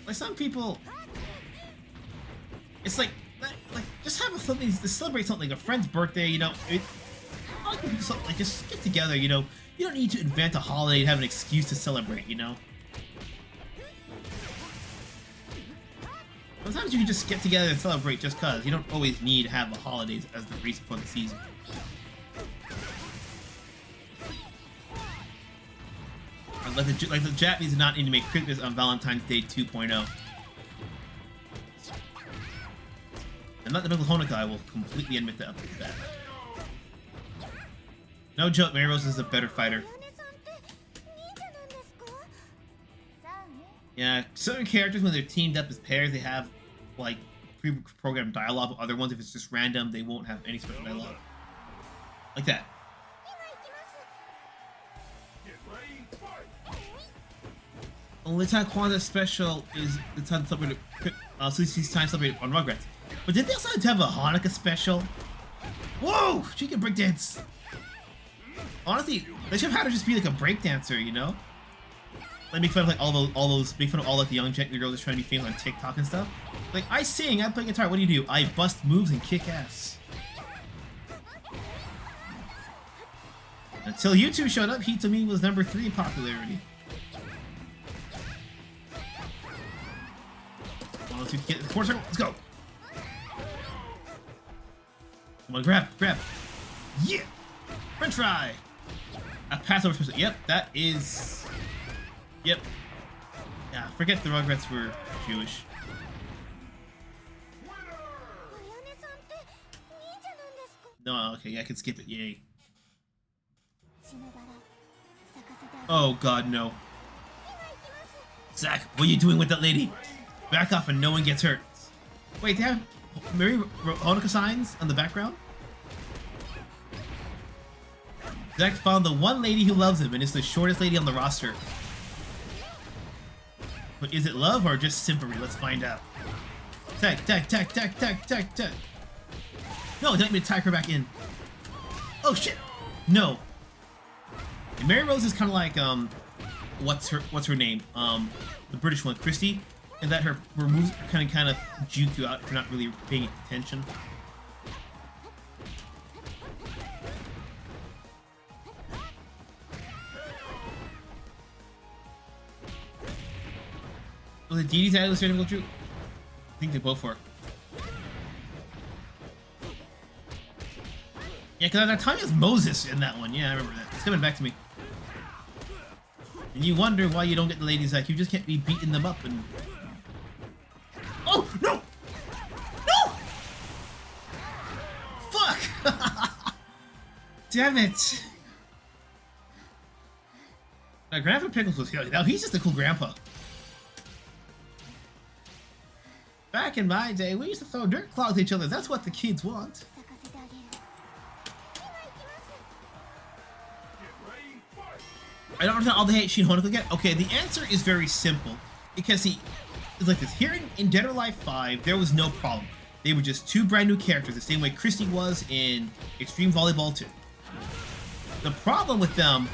Like, some people... It's like just have something to celebrate something, like a friend's birthday, you know. Like, just get together, you know. You don't need to invent a holiday and have an excuse to celebrate, you know? Sometimes you can just get together and celebrate just cause. You don't always need to have the holidays as the reason for the season. Like the Japanese did not need to make Christmas on Valentine's Day 2.0. And not the Biblical Hanukkah, I will completely admit that. No joke, Mary Rose is a better fighter. Yeah, certain characters, when they're teamed up as pairs, they have, like, pre-programmed dialogue. Other ones, if it's just random, they won't have any special dialogue. Like that. Only time Kwanzaa special is the time celebrated, Susie's time celebrated on Rugrats. But did they also have a Hanukkah special? Whoa! She can breakdance! Honestly, they should have had her just be like a breakdancer, you know? Like, make fun of like all those make fun of all like the young girls that's trying to be famous on TikTok and stuff. Like, I sing, I play guitar, what do? I bust moves and kick ass. Until YouTube showed up, he to me was number 3 in popularity. Come on, let's get the quarter circle, let's go! Come on, grab! Yeah! French fry! A pass over special. Yep, that is... Yep. Yeah, forget the Rugrats were Jewish. No, okay, yeah, I can skip it, yay. Oh god, no. Zach, what are you doing with that lady? Back off and no one gets hurt. Wait, they have Mary Hanukkah signs on the background? Zach found the one lady who loves him, and it's the shortest lady on the roster. But is it love or just simpery? Let's find out. Tag. No, don't let me tag her back in. Oh shit! No. And Mary Rose is kind of like what's her name? The British one, Christy, and that her moves kind of juke you out if you're not really paying attention. Was it Dee Dee's ad was true? I think they both were. Yeah, because at that time it was Moses in that one. Yeah, I remember that. It's coming back to me. And you wonder why you don't get the ladies like you just can't be beating them up and... Oh, no! No! Fuck! Damn it! Now, Grandpa Pickles was here. Now he's just a cool grandpa. Back in my day, we used to throw dirt clods at each other. That's what the kids want. I don't understand all the hate Shin Honoka get. Okay, the answer is very simple. Because it's like this. Here in Dead or Alive 5, there was no problem. They were just 2 brand new characters, the same way Christy was in Extreme Volleyball 2. The problem with them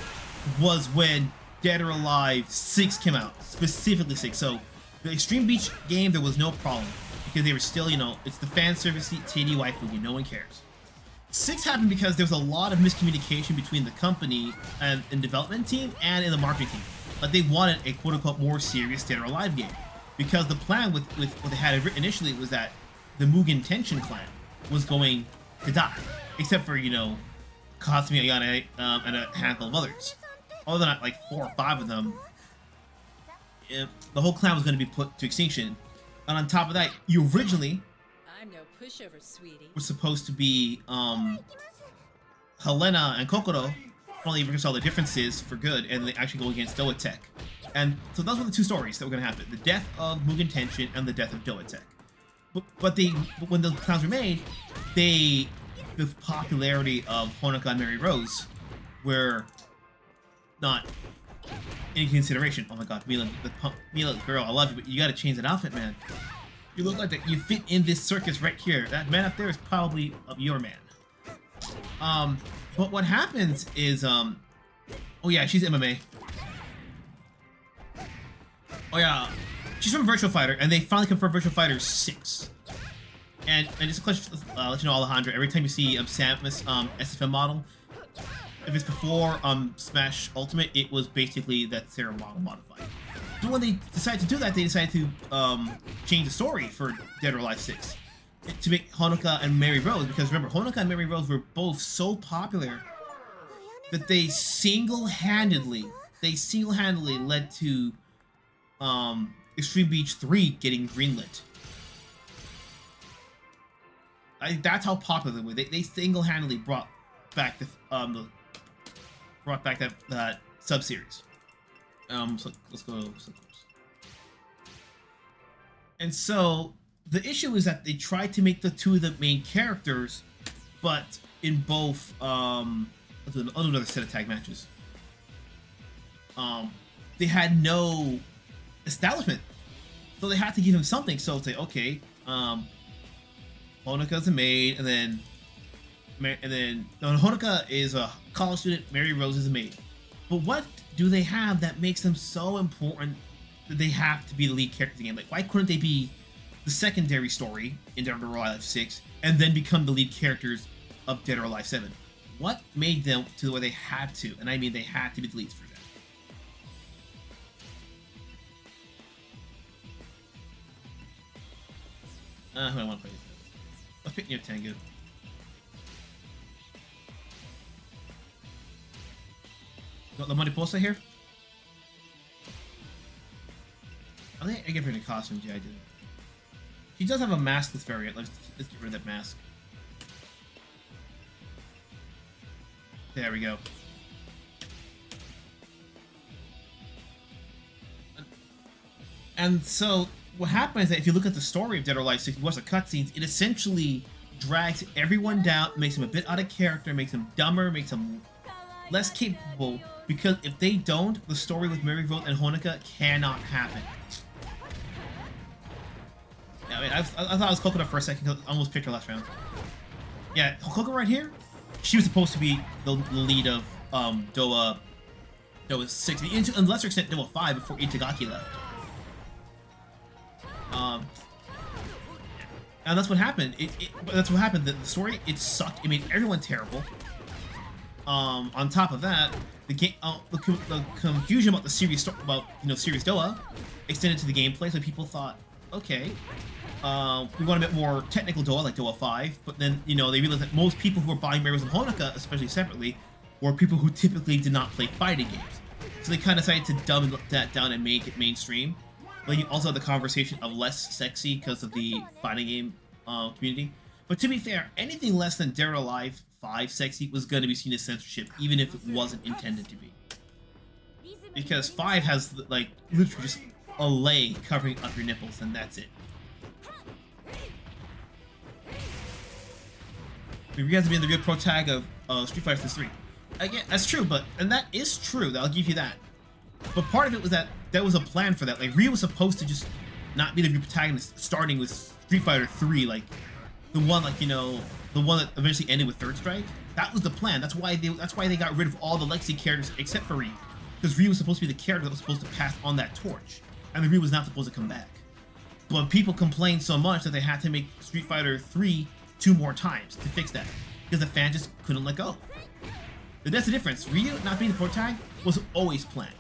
was when Dead or Alive 6 came out, specifically 6. So the Extreme Beach game, there was no problem because they were still, you know, it's the fan service TD waifu, no one cares. 6 happened because there was a lot of miscommunication between the company and development team and in the marketing team. Like they wanted a quote-unquote more serious Dead or Alive game because the plan with what they had initially was that the Mugen Tenshin clan was going to die, except for, you know, Kasumi, Ayane, and a handful of others. Other than like 4 or 5 of them, the whole clan was going to be put to extinction. And on top of that, you originally I'm no pushover, sweetie. were supposed to be Helena and Kokoro finally reconcile their differences for good, and they actually go against DOA5. And so those were the 2 stories that were going to happen: the death of Mugen Tenshin and the death of DOA5. But when the plans were made, the popularity of Honoka and Mary Rose were not in consideration. Oh my god, Mila, girl, I love you, but you gotta change that outfit, man. You look like that. You fit in this circus right here. That man up there is probably your man. But what happens is, oh yeah, she's MMA. Oh yeah, she's from Virtual Fighter, and they finally confirmed Virtual Fighter 6. And just a question, let you know, Alejandro, every time you see Samus SFM model, if it's before Smash Ultimate, it was basically that Sarah model modified. So when they decided to do that, they decided to change the story for Dead or Alive 6 to make Honoka and Mary Rose, because remember, Honoka and Mary Rose were both so popular that they single-handedly led to Extreme Beach 3 getting greenlit. That's how popular they were. They single-handedly brought back that sub-series. So let's go. And so the issue is that they tried to make the 2 of the main characters, but in both I'll do another set of tag matches. They had no establishment, so they had to give him something. So it's like, okay, Honoka's a maid, and then Honoka is a college student. Mary Rose is a maid. But what do they have that makes them so important that they have to be the lead character of the game? Like, why couldn't they be the secondary story in Dead or Alive 6 and then become the lead characters of Dead or Alive 7? What made them to where they had to? And I mean, they had to be the leads for that. Who I want to play? Let's pick Neo Tengu. Got the Mariposa here? I think I give her the costumes. Yeah, I did. She does have a maskless variant. Let's get rid of that mask. There we go. And so what happens is that if you look at the story of Dead or Alive 6, you watch the cutscenes, it essentially drags everyone down, makes them a bit out of character, makes them dumber, makes them less capable, because if they don't, the story with Mary Rose and Honoka cannot happen. Yeah, I mean, I thought it was Kokoro for a second, because I almost picked her last round. Yeah, Kokoro right here, she was supposed to be the lead of DOA 6, and to a lesser extent DOA 5 before Itagaki left. And that's what happened. That's what happened. The story, it sucked. It made everyone terrible. On top of that, the game, the confusion about the series, series DOA, extended to the gameplay. So people thought, okay, we want a bit more technical DOA like DOA 5. But then, they realized that most people who were buying Mary Rose and Honoka, especially separately, were people who typically did not play fighting games. So they kind of decided to dumb that down and make it mainstream. But you also had the conversation of less sexy because of the fighting game community. But to be fair, anything less than Dead or Alive 5 sexy was going to be seen as censorship, even if it wasn't intended to be. Because 5 has, like, literally just a lei covering up your nipples, and that's it. You guys have been the real pro tag of Street Fighter 3. Again, that's true, and that is true, I'll give you that. But part of it was that there was a plan for that. Like, Ryu was supposed to just not be the protagonist, starting with Street Fighter 3, like the one, the one that eventually ended with Third Strike. That was the plan. That's why they got rid of all the legacy characters except for Ryu. because Ryu was supposed to be the character that was supposed to pass on that torch, and the Ryu was not supposed to come back. But people complained so much that they had to make Street Fighter 3 2 more times to fix that, because the fans just couldn't let go. But that's the difference. Ryu not being the port tag was always planned,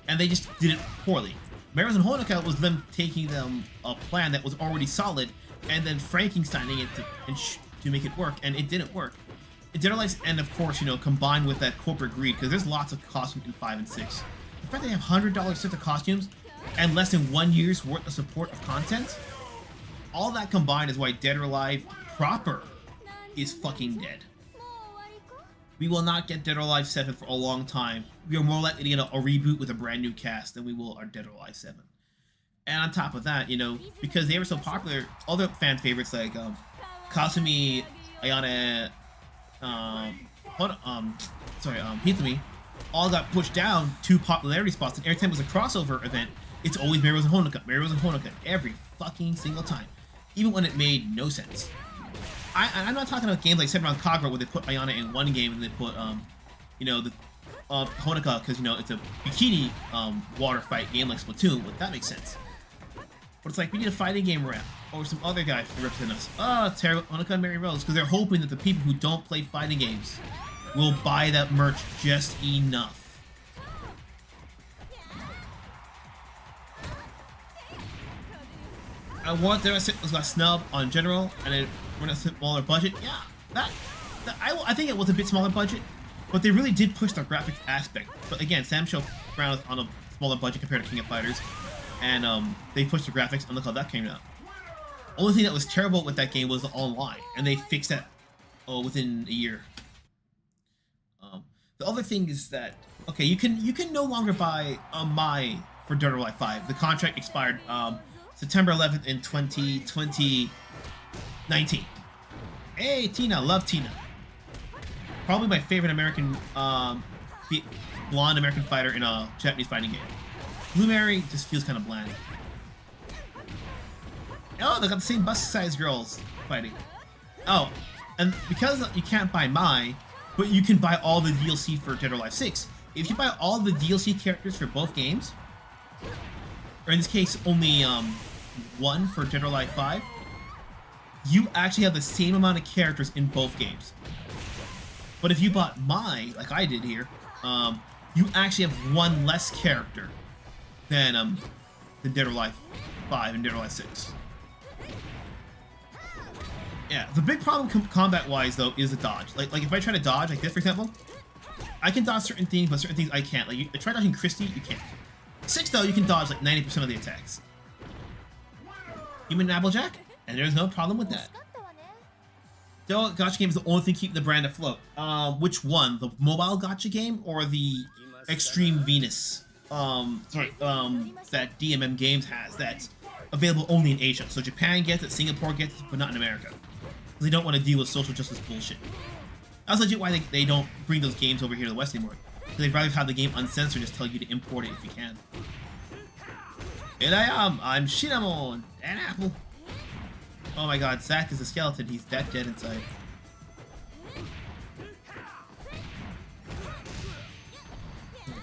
and they just did it poorly. Mario's and Honoka was them taking them a plan that was already solid, and then Frankensteining it to make it work, and it didn't work. It generalized, and of course, you know, combined with that corporate greed, because there's lots of costumes in 5 and 6. The fact they have $100 sets of costumes and less than 1 year's worth of support of content, all that combined is why Dead or Alive proper is fucking dead. We will not get Dead or Alive 7 for a long time. We are more likely to get a reboot with a brand new cast than we will our Dead or Alive 7. And on top of that, you know, because they were so popular, other fan favorites like Kasumi, Ayane, Hitomi, all got pushed down to popularity spots, and every time it was a crossover event, it's always Mario's and Honoka, every fucking single time, even when it made no sense. I'm not talking about games like Seven Round Kagura where they put Ayane in one game and they put, you know, the Honoka, because, you know, it's a bikini water fight game like Splatoon, but that makes sense. But it's like, we need a fighting game rep, or some other guy to represent us. Oh, terrible, Honoka and Mary Rose, because they're hoping that the people who don't play fighting games will buy that merch just enough. I want their was got snubbed on general, and then we're a smaller budget. Yeah, I think it was a bit smaller budget, but they really did push the graphics aspect. But again, Sam showed around on a smaller budget compared to King of Fighters, and they pushed the graphics, and look how that came out. Only thing that was terrible with that game was the online, and they fixed that within a year. The other thing is that, okay, you can no longer buy a Mai for Dead or Alive 5. The contract expired September 11th in 2019. Hey, Tina, love Tina. Probably my favorite American, blonde American fighter in a Japanese fighting game. Blue Mary just feels kind of bland. Oh, they got the same bust-sized girls fighting. Oh, and because you can't buy Mai, but you can buy all the DLC for Dead or Alive 6. If you buy all the DLC characters for both games, or in this case only one for Dead or Alive 5, you actually have the same amount of characters in both games. But if you bought Mai, like I did here, you actually have one less character than Dead or Alive 5 and Dead or Alive 6. Yeah, the big problem combat-wise, though, is the dodge. Like if I try to dodge, like this, for example, I can dodge certain things, but certain things I can't. Like, try dodging Christie, you can't. 6, though, you can dodge like 90% of the attacks. Human Applejack, and there's no problem with that. Though gacha game is the only thing keeping the brand afloat. Which one? The mobile gacha game or the Extreme Venus? That DMM Games has that's available only in Asia. So Japan gets it, Singapore gets it, but not in America. They don't want to deal with social justice bullshit. That's legit why they don't bring those games over here to the West anymore. They'd rather have the game uncensored, just tell you to import it if you can. And I'm Shimo and Apple. Oh my god, Zack is a skeleton. He's that dead inside.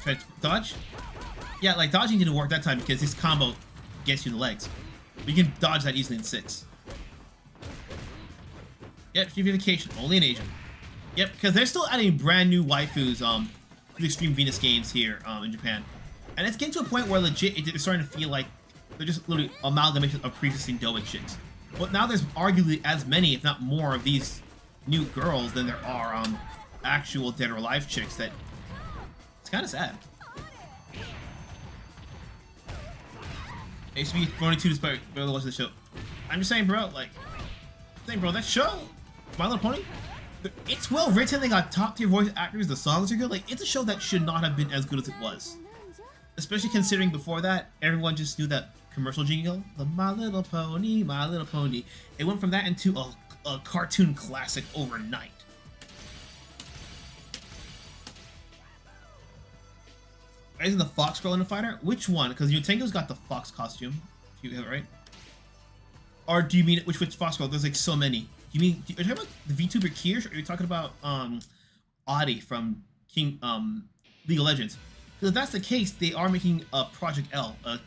Try to dodge? Yeah, like dodging didn't work that time because his combo gets you in the legs. But you can dodge that easily in 6. Yep, Vivification, only in Asia. Yep, because they're still adding brand new waifus to the Extreme Venus games here in Japan. And it's getting to a point where legit it's starting to feel like they're just literally amalgamations of pre-existing DOA chicks. But now there's arguably as many, if not more, of these new girls than there are actual Dead or Alive chicks that it's kind of sad. I used to be 42 despite barely watching the show. I'm just saying, bro, like, that show, My Little Pony, it's well written, they got top tier voice actors, the songs are good, like, it's a show that should not have been as good as it was. Especially considering before that, everyone just knew that commercial jingle, the My Little Pony, My Little Pony. It went from that into a cartoon classic overnight. Isn't the fox girl in the fighter? Which one? Because Tango's got the fox costume. If you have it right. Or do you mean which fox girl? There's like so many. Are you talking about the VTuber Kirsch, or are you talking about Audie from League of Legends? Because if that's the case, they are making a Project L, the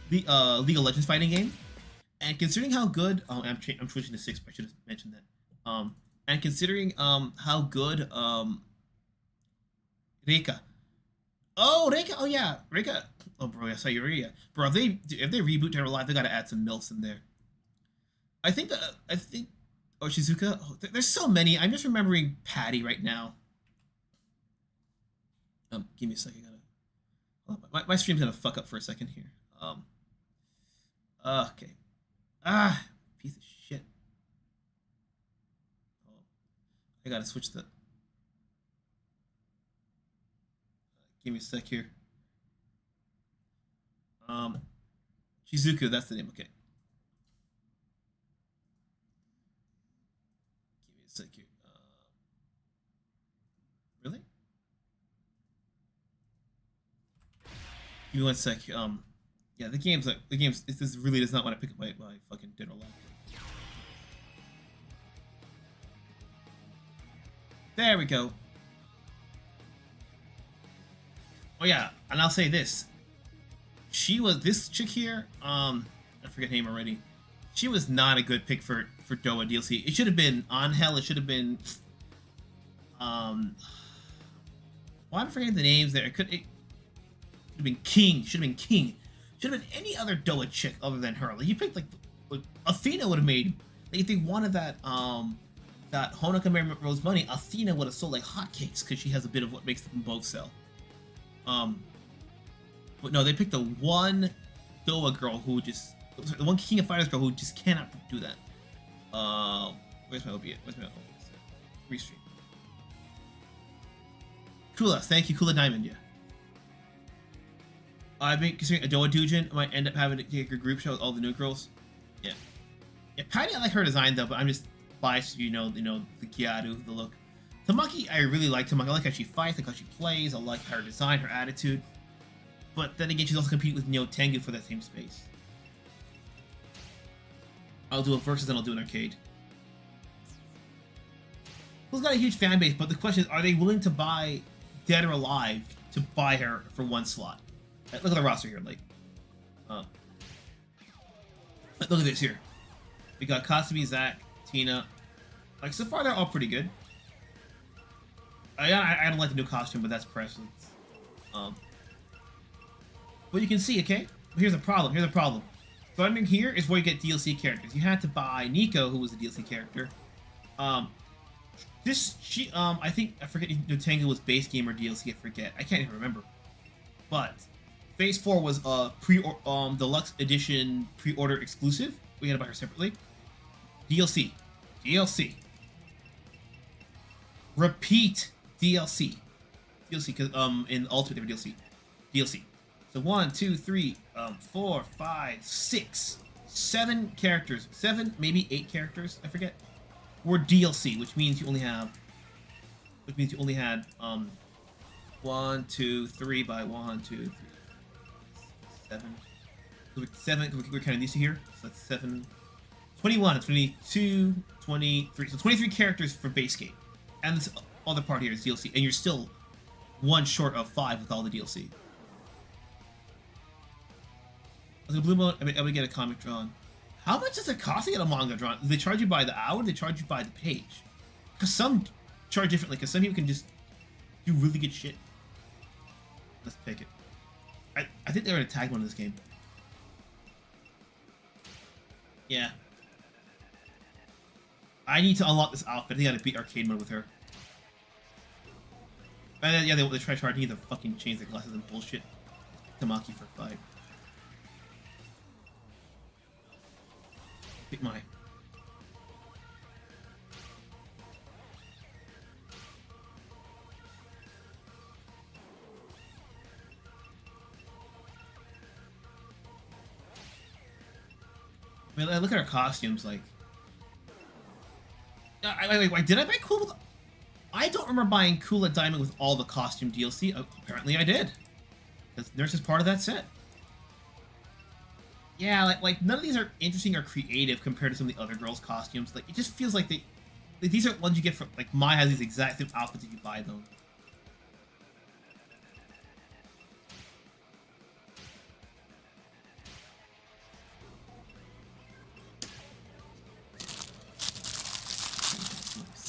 League of Legends fighting game. And considering how good, I'm switching to 6, but I should have mentioned that. And considering how good RiKo. Oh, RiKo. Oh yeah, RiKo. Oh bro, I saw you already. Bro, if they reboot Dead or Alive, they gotta add some MILFs in there. I think oh, Shizuka. Oh, there's so many. I'm just remembering Patty right now. Give me a second. My stream's gonna fuck up for a second here. Okay. Piece of shit. Oh, I gotta switch the. Give me a sec here. Shizuku, that's the name. Okay. Give me a sec here. Really? Give me one sec. Yeah, the game's. This really does not want to pick up my fucking Dead or Alive. There we go. Oh yeah, and I'll say this. This chick here, I forget her name already. She was not a good pick for DOA DLC. It should have been Angel. It should have been well, I'm forgetting the names there. It should have been King. Should have been King. Should have been any other DOA chick other than her. Like you picked like Athena would have made. Like if they wanted that that Honoka Mary Rose money, Athena would have sold like hotcakes because she has a bit of what makes them both sell. But no, they picked the one DOA girl who just, the one King of Fighters girl who just cannot do that. Where's my OB? Where's my OB? Restream. Kula, thank you, Kula Diamond. Yeah. I've been considering a DOA Dujin. I might end up having to take a group show with all the new girls. Yeah. Yeah, Patty, I like her design though, but I'm just biased. You know, the Kiaru, the look. Tamaki, I really like Tamaki. I like how she fights, I like how she plays. I like her design, her attitude. But then again, she's also competing with Tengu for that same space. I'll do a versus, then I'll do an arcade. Who's got a huge fan base, but the question is, are they willing to buy Dead or Alive to buy her for one slot? Look at the roster here, like. Look at this here. We got Kasumi, Zach, Tina. Like, so far they're all pretty good. I don't like the new costume, but that's presence. But you can see, okay? Here's the problem. Here's the problem. Starting here is where you get DLC characters. You had to buy Nico, who was a DLC character. I forget if Tengu was base game or DLC. I forget. I can't even remember. But Phase 4 was a deluxe edition pre-order exclusive. We had to buy her separately. DLC. Repeat DLC. Because in Ultimate they were DLC. So 1, 2, 3, 4, 5, 6, 7 characters. 7, maybe 8 characters, I forget. Were DLC, which means you only had 1, 2, 3 by 1, 2, 3, 7. 7, we're counting these two here. So that's 7. 21, 22, 23. So 23 characters for base game. And this other part here is DLC. And you're still one short of 5 with all the DLC. The Blue Moon, I would get a comic drawn. How much does it cost to get a manga drawn? Do they charge you by the hour? Or do they charge you by the page? Because some charge differently. Because some people can just do really good shit. Let's pick it. I think they're in a tag mode in this game. Yeah. I need to unlock this outfit. I think I gotta beat arcade mode with her. And then, yeah, they try to need to fucking change the glasses and bullshit. Tamaki for 5. Pick my. I mean, look at our costumes, like. Did I buy Kula? I don't remember buying Kula Diamond with all the costume DLC. Apparently I did. Because Nurse is part of that set. Yeah, like none of these are interesting or creative compared to some of the other girls' costumes. Like, it just feels like these are ones you get from, like, Mai has these exact same outfits if you buy them.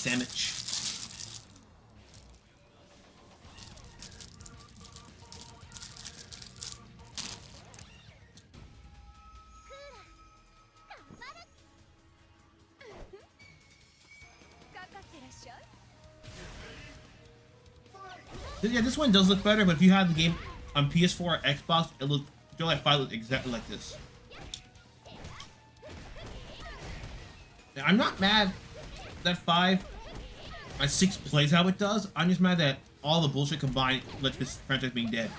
sandwich. Yeah, this one does look better, but if you had the game on PS4 or Xbox, it looked DOA5 looked exactly like this. Now, I'm not mad that 5 or 6 plays how it does. I'm just mad that all the bullshit combined led to this franchise being dead.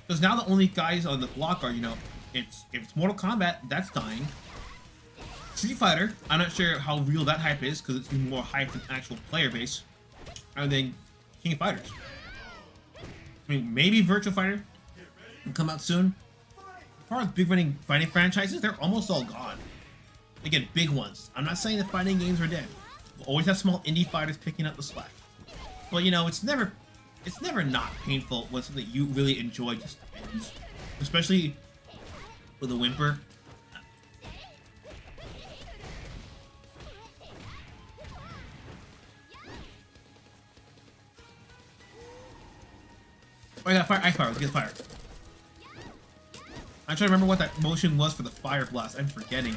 Because now the only guys on the block are, you know, if it's Mortal Kombat, that's dying. Street Fighter, I'm not sure how real that hype is because it's more hype than actual player base. And then King of Fighters. I mean, maybe Virtua Fighter will come out soon. As far as big running fighting franchises, they're almost all gone. Again, big ones. I'm not saying the fighting games are dead. We'll always have small indie fighters picking up the slack. But you know, it's never not painful when something you really enjoy just ends. Especially with a whimper. Oh, I got fire, ice fire, let's get fire. I'm trying to remember what that motion was for the fire blast. I'm forgetting.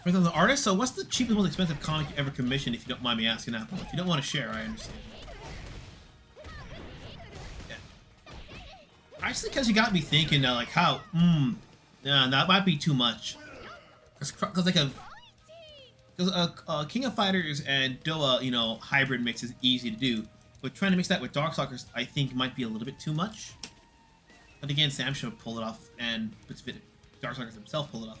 For the artist, so what's the cheapest, most expensive comic you ever commissioned, if you don't mind me asking that? If you don't want to share, I understand. Actually, because you got me thinking now, like how, yeah, that might be too much. Because like a King of Fighters and DOA, you know, hybrid mix is easy to do. But trying to mix that with Darkstalkers, I think might be a little bit too much. But again, Sam should pull it off, and Darkstalkers himself pull it off.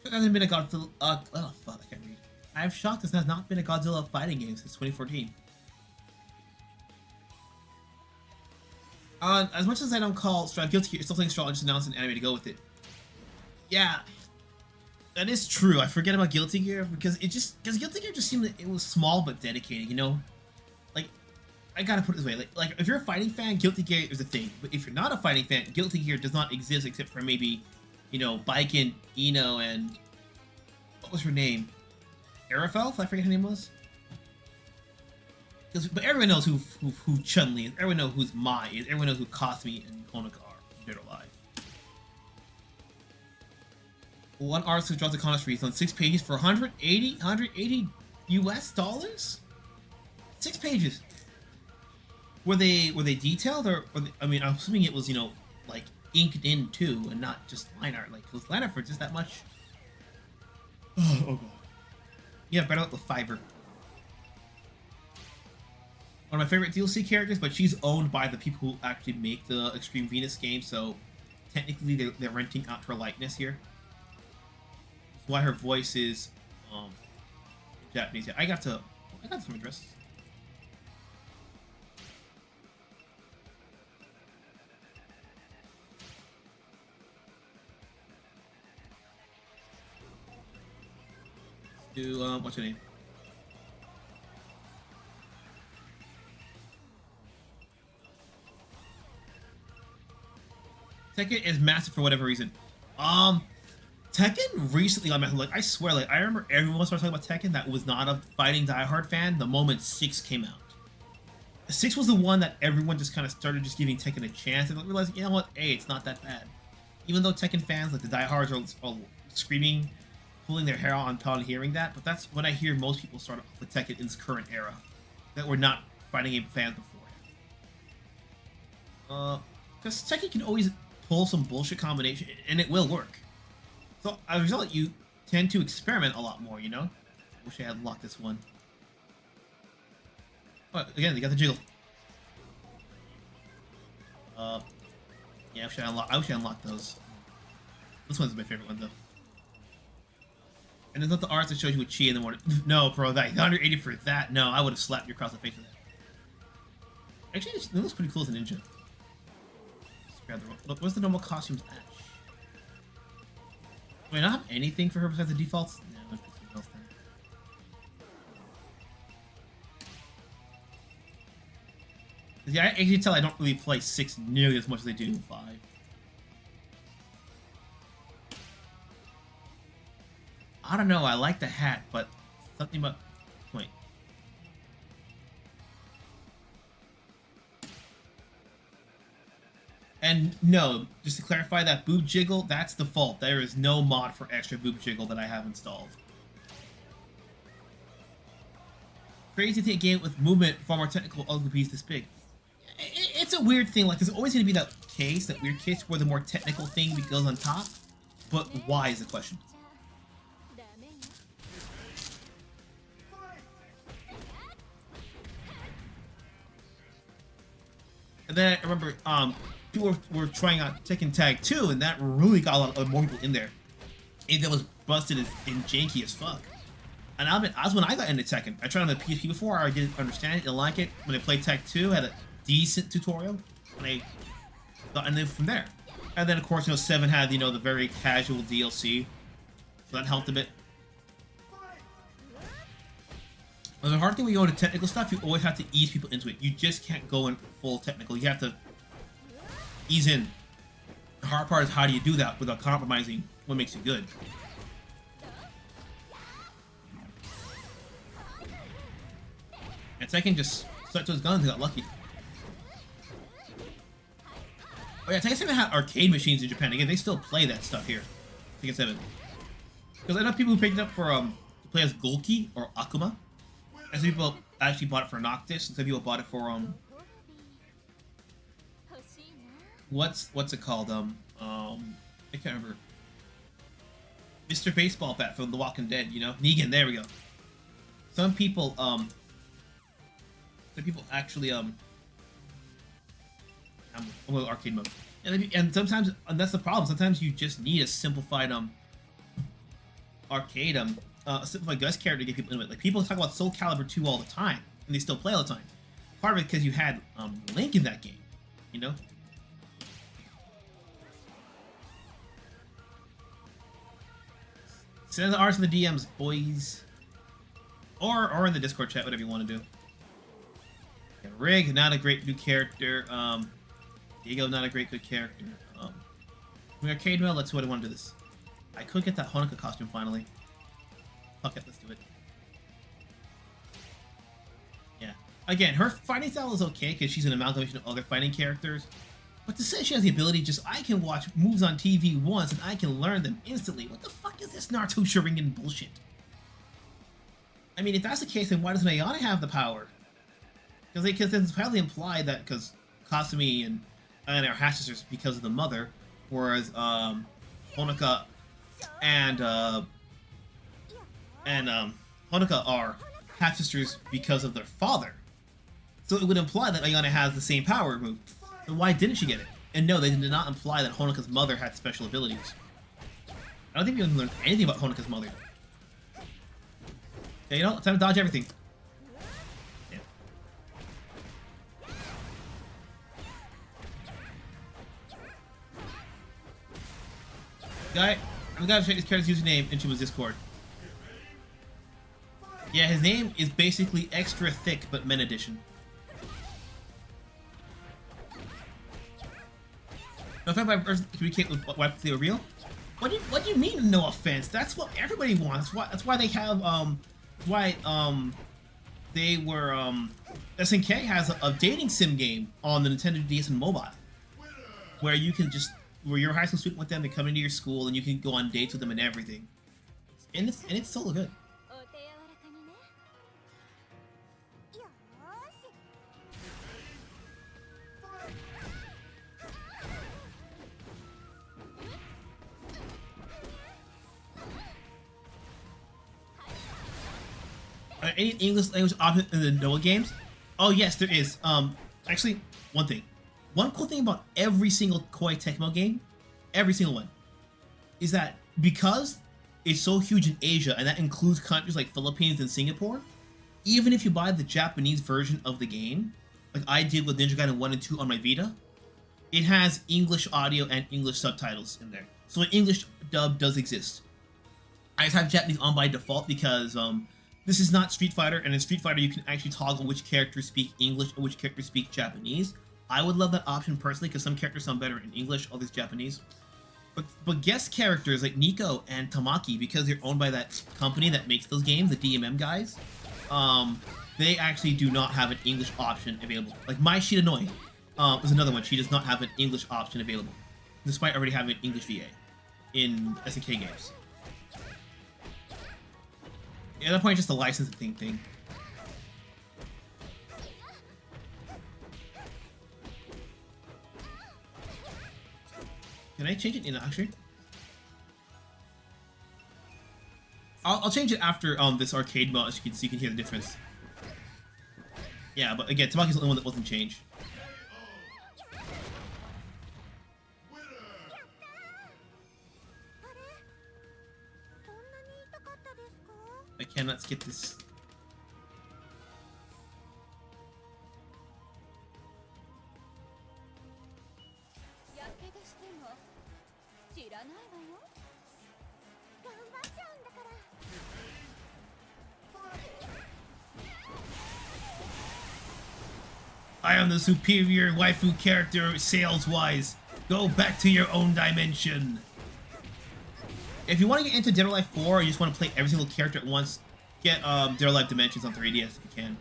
There hasn't been a Godzilla. Oh fuck, I can't read. I'm shocked this has not been a Godzilla fighting game since 2014. As much as I don't call Guilty Gear, still think Straw just announced an anime to go with it. Yeah, that is true. I forget about Guilty Gear because Guilty Gear just seemed like it was small but dedicated. You know, like I gotta put it this way: like if you're a fighting fan, Guilty Gear is a thing. But if you're not a fighting fan, Guilty Gear does not exist except for maybe, you know, Baiken, Ino, and what was her name? Arafel? I forget her name was. But everyone knows who Chun-Li is. Everyone knows who's Mai is. Everyone knows who Cosme and Honoka are. Dead or alive. One artist who draws the comics for you on 6 pages for 180 US dollars? 6 pages. Were they detailed or I mean, I'm assuming it was, you know, like inked in too and not just line art. Like, was line art for just that much? Oh god. Yeah, better with Fiverr. One of my favorite DLC characters, but she's owned by the people who actually make the Extreme Venus game, so technically they're renting out her likeness here. That's why her voice is Japanese. Yeah, I got some addresses. Do what's her name? Tekken is massive for whatever reason. Tekken recently got massive. Like, I swear, like, I remember everyone started talking about Tekken that was not a fighting diehard fan the moment 6 came out. 6 was the one that everyone just kind of started just giving Tekken a chance and realizing, you know what, hey, it's not that bad. Even though Tekken fans, like the diehards, are screaming, pulling their hair out upon hearing that, but that's when I hear most people start off with Tekken in this current era that were not fighting game fans beforehand. Because Tekken can always pull some bullshit combination, and it will work. So as a result, you tend to experiment a lot more, you know? Wish I had locked this one. But again, they got the jiggle. Yeah, I wish I unlocked those. This one's my favorite one, though. And it's not the arts that shows you with Chi in the morning. No, bro, that 180 for that. No, I would have slapped you across the face with that. Actually, it looks pretty cool as a ninja. Look, what's the normal costumes at? Do I not have anything for her besides the defaults? No, let's put something else Yeah, I can tell I don't really play 6 nearly as much as I do 5. I don't know, I like the hat, but something about... Wait. And no, just to clarify, that boob jiggle, that's default. There is no mod for extra boob jiggle that I have installed. Crazy to think a game with movement far more technical, ugly piece this big. It's a weird thing, like there's always going to be that case, that weird case where the more technical thing goes on top, but why is the question. And then I remember, people were trying out Tekken Tag 2, and that really got a lot of more people in there. And that was busted and janky as fuck. And I mean, that's when I got into Tekken. I tried on the PSP before, I didn't understand it, didn't like it. When I played Tag 2, had a decent tutorial, and I got into it from there. And then, of course, you know, 7 had, you know, the very casual DLC, so that helped a bit. But the hard thing when you go into technical stuff, you always have to ease people into it. You just can't go in full technical. You have to ease in. The hard part is how do you do that without compromising what makes you good. And Tekken just stuck to his guns and got lucky. Oh yeah, Tekken 7 had arcade machines in Japan. Again, they still play that stuff here. Tekken 7. Because I know people who picked it up for to play as Golki or Akuma. And some people actually bought it for Noctis, and some people bought it for what's it called? I can't remember. Mr. Baseball Bat from The Walking Dead, you know? Negan, there we go. Some people actually well, arcade mode. And sometimes, and that's the problem, sometimes you just need a simplified arcade a simplified Gus character to get people into it. Like, people talk about Soul Calibur 2 all the time, and they still play all the time. Part of it because you had Link in that game, you know? Send the R's in the DMs, boys. Or in the Discord chat, whatever you want to do. Yeah, Rig, not a great new character. Diego, not a great good character. Arcade mode, let's see what I want to do this. I could get that Honoka costume finally. Fuck it, let's do it. Yeah. Again, her fighting style is okay because she's an amalgamation of other fighting characters. But to say she has the ability just, I can watch moves on TV once and I can learn them instantly. What the fuck is this Naruto Sharingan bullshit? I mean, if that's the case, then why doesn't Ayane have the power? Because it's probably implied that because Kasumi and are half sisters because of the mother, whereas Honoka and Honoka are half sisters because of their father. So it would imply that Ayane has the same power move. Then why didn't she get it? And no, they did not imply that Honoka's mother had special abilities. I don't think we can learn anything about Honoka's mother. Okay, you know, time to dodge everything. Yeah. Guy, I'm gonna check this character's username into his Discord. Yeah, his name is basically extra thick, but men edition. No offense, my first communicate with wife they were real. What do you mean no offense? That's what everybody wants. That's why they have they were SNK has a dating sim game on the Nintendo DS and mobile, where you can just you're a high school student with them, they come into your school and you can go on dates with them and everything. And it's so good. Any English language option in the DOA games? Oh yes, there is. Actually, one cool thing about every single Koei Tecmo game, every single one, is that because it's so huge in Asia, and that includes countries like Philippines and Singapore, even if you buy the Japanese version of the game, like I did with Ninja Gaiden 1 and 2 on my Vita, it has English audio and English subtitles in there. So an English dub does exist. I just have Japanese on by default because this is not Street Fighter, and in Street Fighter you can actually toggle which characters speak English and which characters speak Japanese. I would love that option personally because some characters sound better in English, others Japanese. But guest characters like Nico and Tamaki, because they're owned by that company that makes those games, the DMM guys, they actually do not have an English option available. Like Mai Shiranui is another one. She does not have an English option available, despite already having an English VA in SNK games. At that point, just a licensing thing. Can I change it in actually? I'll change it after this arcade mode, so you can hear the difference. Yeah, but again, Tamaki's the only one that wasn't changed. I cannot skip this. I am the superior waifu character sales-wise. Go back to your own dimension. If you want to get into Dead or Alive 4 or you just want to play every single character at once, get Dead or Alive Dimensions on 3DS if you can.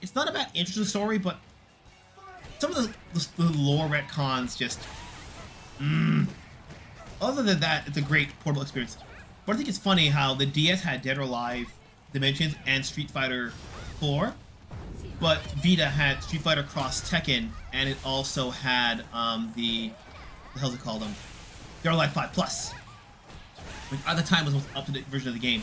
It's not a bad interesting story, but some of the lore retcons just... Other than that, it's a great portable experience. But I think it's funny how the DS had Dead or Alive Dimensions and Street Fighter 4, but Vita had Street Fighter Cross Tekken, and it also had what the hell's it called? Dead or Alive 5 Plus, which at the time was the most up-to-date version of the game.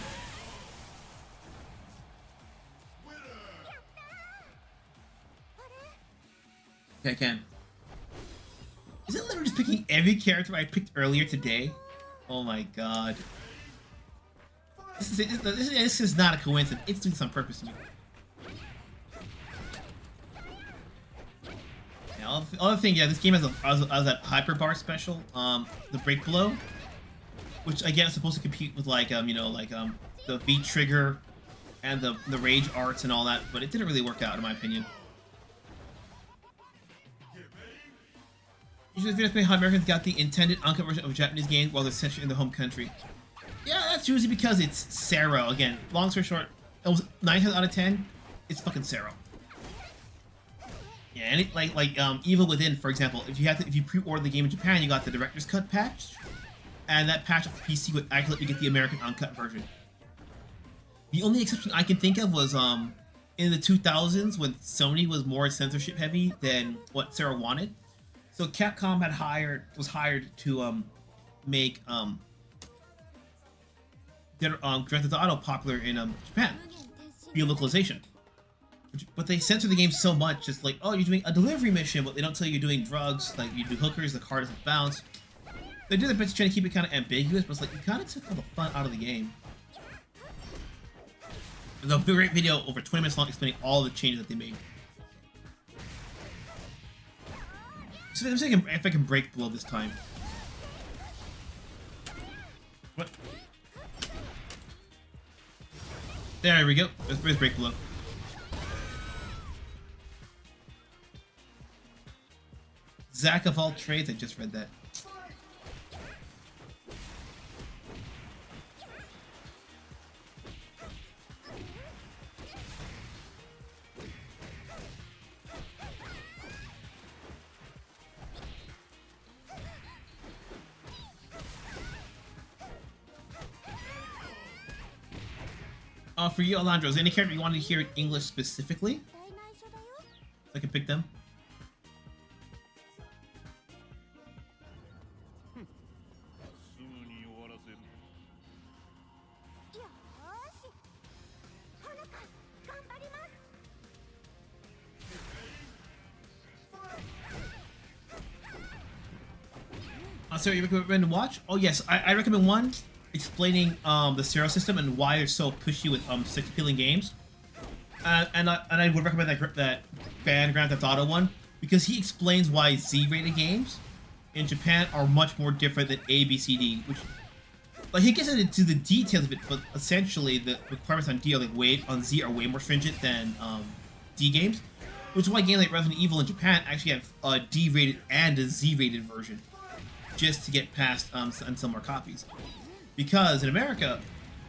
Okay, I can. Is it literally just picking every character I picked earlier today? Oh my god. This is not a coincidence. It's doing this on purpose to me. Yeah, other thing, yeah, this game has that hyper bar special, the break blow, which again is supposed to compete with like the V trigger and the rage arts and all that, but it didn't really work out in my opinion. Usually videos explain how Americans got the intended uncut version of a Japanese game while they're censored in their home country. Yeah, that's usually because it's Sero. Again, long story short, almost 9 times out of 10, it's fucking Sero. Yeah, and it, like Evil Within, for example, if you pre-order the game in Japan, you got the director's cut patch, and that patch for PC would actually let you get the American uncut version. The only exception I can think of was in the 2000s when Sony was more censorship heavy than what Sero wanted. So Capcom was hired to make Grand Theft Auto popular in Japan via localization. But they censor the game so much, just like, oh, you're doing a delivery mission, but they don't tell you you're doing drugs, like you do hookers, the car doesn't bounce. They do their best trying to keep it kind of ambiguous, but it's like, you kind of took all the fun out of the game. There's a great video over 20 minutes long explaining all the changes that they made. So let me see if I can break blow this time. What? There we go. Let's break blow. Zach of all trades, I just read that. For you, Alondra, is there any character you wanted to hear in English specifically? So I can pick them. So you recommend to watch? Oh yes, I recommend one explaining the Sero system and why they're so pushy with sex appealing games. And I would recommend that banned Grand Theft Auto one because he explains why Z-rated games in Japan are much more different than A, B, C, D. Which, Like he gets into the details of it, but essentially the requirements on D are on Z are way more stringent than D games, which is why games like Resident Evil in Japan actually have a D-rated and a Z-rated version, just to get past and sell more copies. Because in America,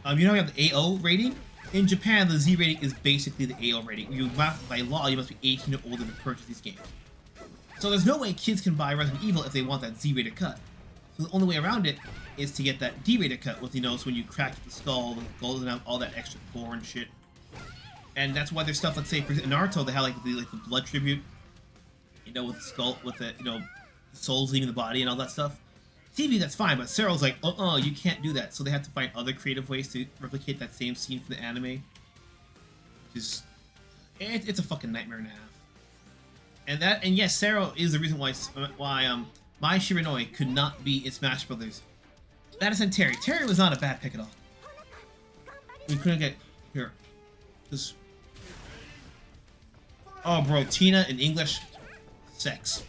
you know, you have the AO rating. In Japan, the Z rating is basically the AO rating. By law, you must be 18 or older to purchase these games. So there's no way kids can buy Resident Evil if they want that Z-rated cut. So the only way around it is to get that D-rated cut with, you know, so when you crack the skull, the gold, and all that extra gore and shit. And that's why there's stuff, let's say, for Naruto, they have like the blood tribute, you know, with the skull, with the, you know, souls leaving the body and all that stuff. TV, that's fine, but Cyril's like, you can't do that. So they have to find other creative ways to replicate that same scene from the anime. Just, it's a fucking nightmare and a half. And yes, Cyril is the reason why my Shiranui could not be in Smash Brothers. That is in Terry. Terry was not a bad pick at all. We couldn't get here. Just, oh, bro, Tina in English, sex.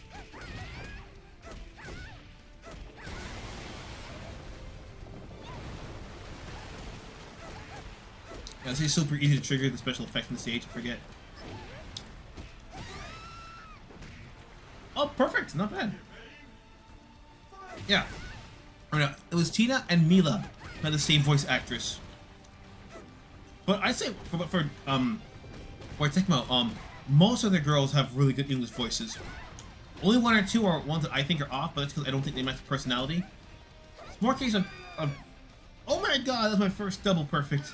Yeah, it's super easy to trigger the special effects on the stage. I forget. Oh, perfect. Not bad. Yeah. Oh, no. It was Tina and Mila who had the same voice actress. But I say for Tecmo, most of the girls have really good English voices. Only one or two are ones that I think are off, but that's because I don't think they match the personality. It's more case of oh my god, that's my first double perfect.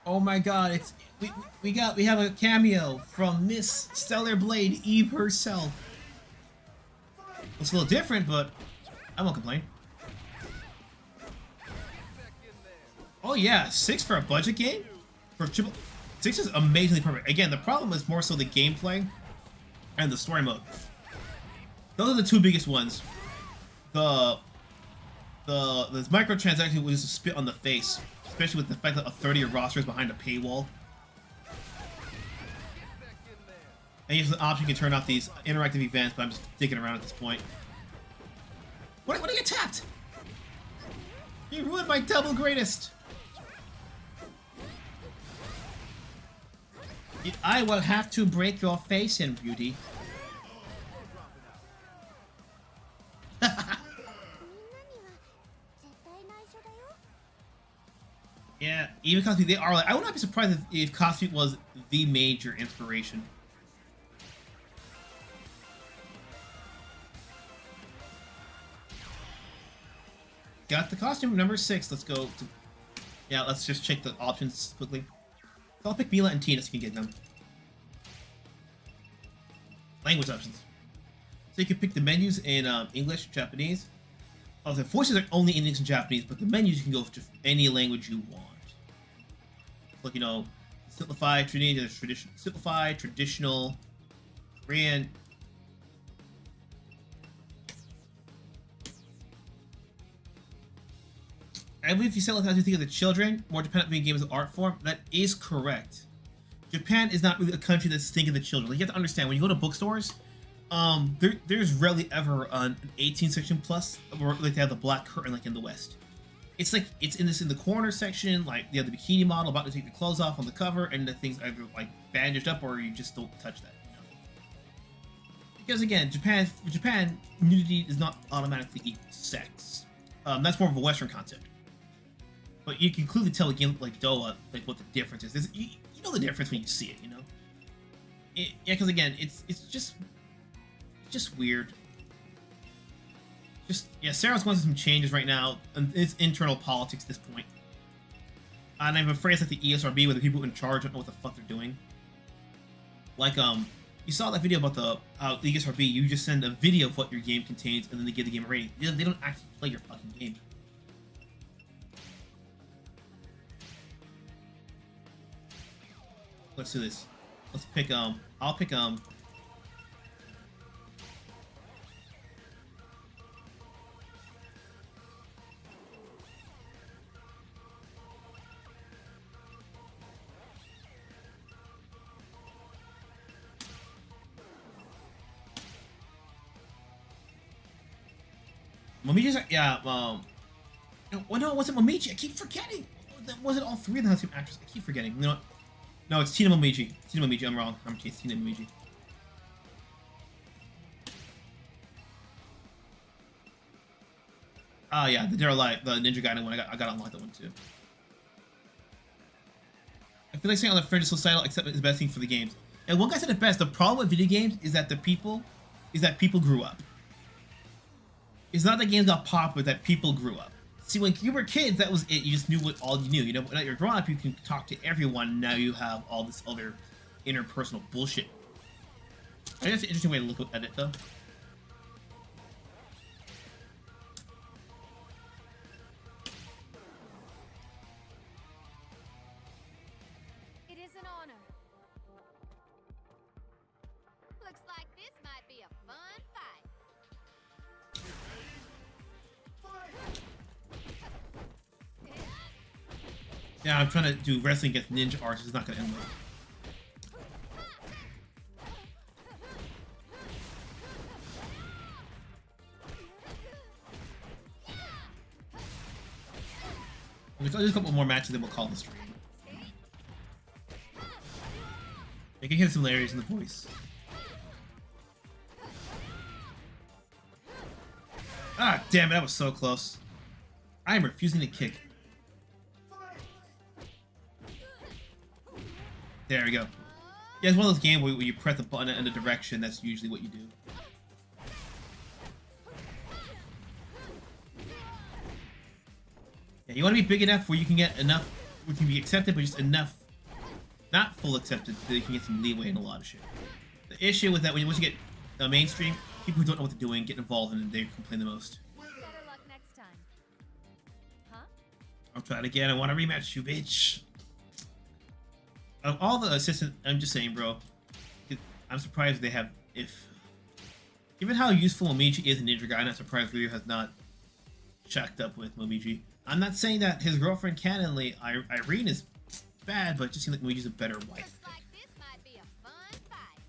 Oh my god, we have a cameo from Miss Stellar Blade Eve herself. It's a little different, but I won't complain. Oh yeah, 6 for a budget game? For triple 6 is amazingly perfect. Again, the problem is more so the gameplay and the story mode. Those are the two biggest ones. The microtransaction was just a spit on the face. Especially with the fact that a third of your roster is behind a paywall. And you have the option you can turn off these interactive events, but I'm just digging around at this point. What do you get tapped? You ruined my double greatest! I will have to break your face in, beauty. Yeah, even Cosby, they are like, I would not be surprised if Cosby was the major inspiration. Got the costume number 6. Let's go to, yeah, let's just check the options quickly. So I'll pick Mila and Tina so you can get them. Language options. So you can pick the menus in English, Japanese. Oh, the voices are only in English and Japanese, but the menus you can go to any language you want. Like, you know, simplified, traditional, Korean. I believe if you sell it as you think of the children, more dependent on being games of art form, that is correct. Japan is not really a country that's thinking of the children. Like, you have to understand, when you go to bookstores, there's rarely ever an 18 section plus, or like they have the black curtain like in the West. It's like it's in the corner section, like you have the bikini model about to take the clothes off on the cover, and the thing's either like bandaged up or you just don't touch that. You know? Because again, Japan, nudity is not automatically equal sex. That's more of a Western concept. But you can clearly tell again, like DOA, like what the difference is. You know the difference when you see it, you know. Yeah, because again, it's just weird. Yeah, Sarah's going through some changes right now, and it's internal politics at this point. And I'm afraid it's like the ESRB, where the people in charge don't know what the fuck they're doing. Like, you saw that video about the ESRB, you just send a video of what your game contains, and then they give the game a rating. They don't actually play your fucking game. Let's do this. Let's pick, I'll pick, Momiji's yeah. Well, no, it wasn't Momiji. I keep forgetting. That wasn't all three of the same actors. I keep forgetting. You know what? No, it's Tina Momiji. Tina Momiji. I'm wrong. It's Tina Momiji. Oh yeah, the Dare Light, the Ninja Gaiden one. I got unlocked that one too. I feel like saying on the fringe of societal acceptance is the best thing for the games. And one guy said it best. The problem with video games is that people grew up. It's not that games got popular, that people grew up. See, when you were kids, that was it. You just knew what all you knew. You know, now you're grown up, you can talk to everyone. Now you have all this other interpersonal bullshit. I think that's an interesting way to look at it, though. It is an honor. Looks like this might be a fun fight. Yeah, I'm trying to do wrestling against ninja arts. It's not going to end well. There's a couple more matches that we'll call the stream. You can hear the similarities in the voice. Ah, damn it, that was so close. I am refusing to kick. There we go. Yeah, it's one of those games where you press the button in a direction. That's usually what you do. Yeah, you want to be big enough where you can get enough, where you can be accepted, but just enough, not full accepted, so you can get some leeway in a lot of shit. The issue with that, once you get mainstream, people who don't know what they're doing get involved and they complain the most. Better luck next time. Huh? I'll try it again. I want to rematch you, bitch. Of all the assistants, I'm just saying, bro. I'm surprised they have. Given how useful Momiji is in Ninja Gaiden, I'm not surprised Ryu has not shacked up with Momiji. I'm not saying that his girlfriend canonly Irene is bad, but it just seems like Momiji's a better wife. Looks like this might be a fun fight.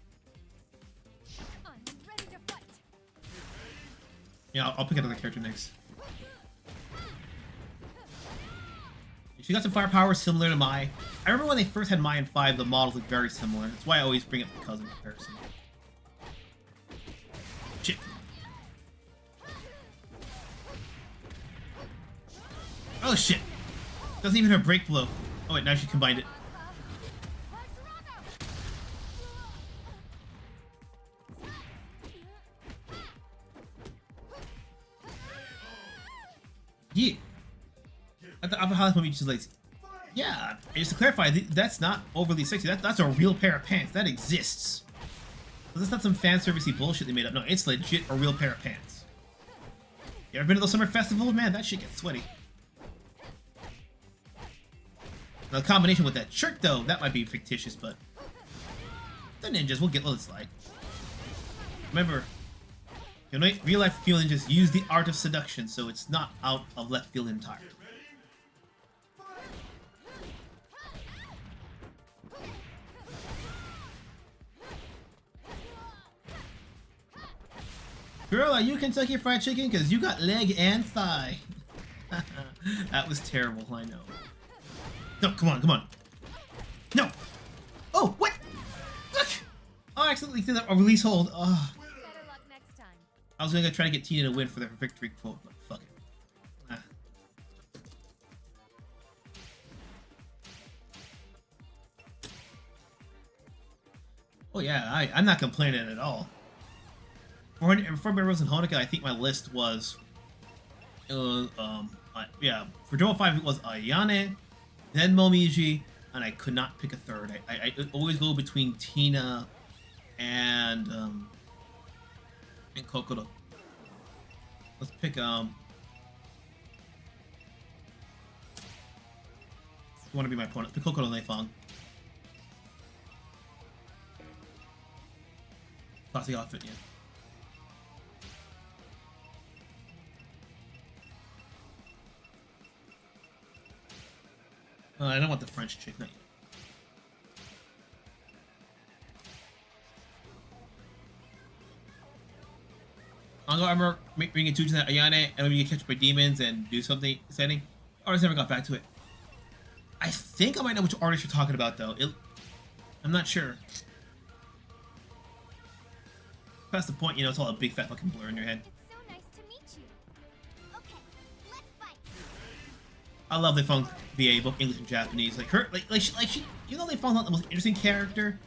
I'm ready to fight. Yeah, I'll pick another character next. She got some firepower similar to Mai. I remember when they first had Mai in 5, the models looked very similar. That's why I always bring up the cousin comparison. Shit. Oh shit. Doesn't even her break blow. Oh wait, now she combined it. Yeah. I thought how this movie just like, yeah. Just to clarify, that's not overly sexy. That's a real pair of pants that exists. That's not some fan servicey bullshit they made up. No, it's legit a real pair of pants. You ever been to those summer festivals? Man, that shit gets sweaty. Now, the combination with that shirt, though, that might be fictitious, but the ninjas will get let it slide. Remember, you know, real life field ninjas use the art of seduction, so it's not out of left field entirely. Girl, are you Kentucky Fried Chicken? Because you got leg and thigh. That was terrible, I know. No, come on, come on. No! Oh, what? Look! Oh, I accidentally did a release hold. Oh. Better luck next time. I was gonna try to get Tina to win for their victory quote, but fuck it. Ah. Oh yeah, I'm not complaining at all. For Rose and Honoka, I think my list was, yeah, for DOA5 it was Ayane, then Momiji, and I could not pick a third. I always go between Tina and Kokoro. Let's pick you want to be my opponent? Pick Kokoro and Leifong. Classic outfit, yeah. I don't want the French chick, not yet. Manga armor bring it to that Ayane and when you get catch by demons and do something setting. Artist never got back to it. I think I might know which artist you're talking about though. I'm not sure. Past the point, you know, it's all a big fat fucking blur in your head. It's so nice to meet you. Okay, let's fight. I love they found VA both English and Japanese. Like her, like she, you know, they found out the most interesting character.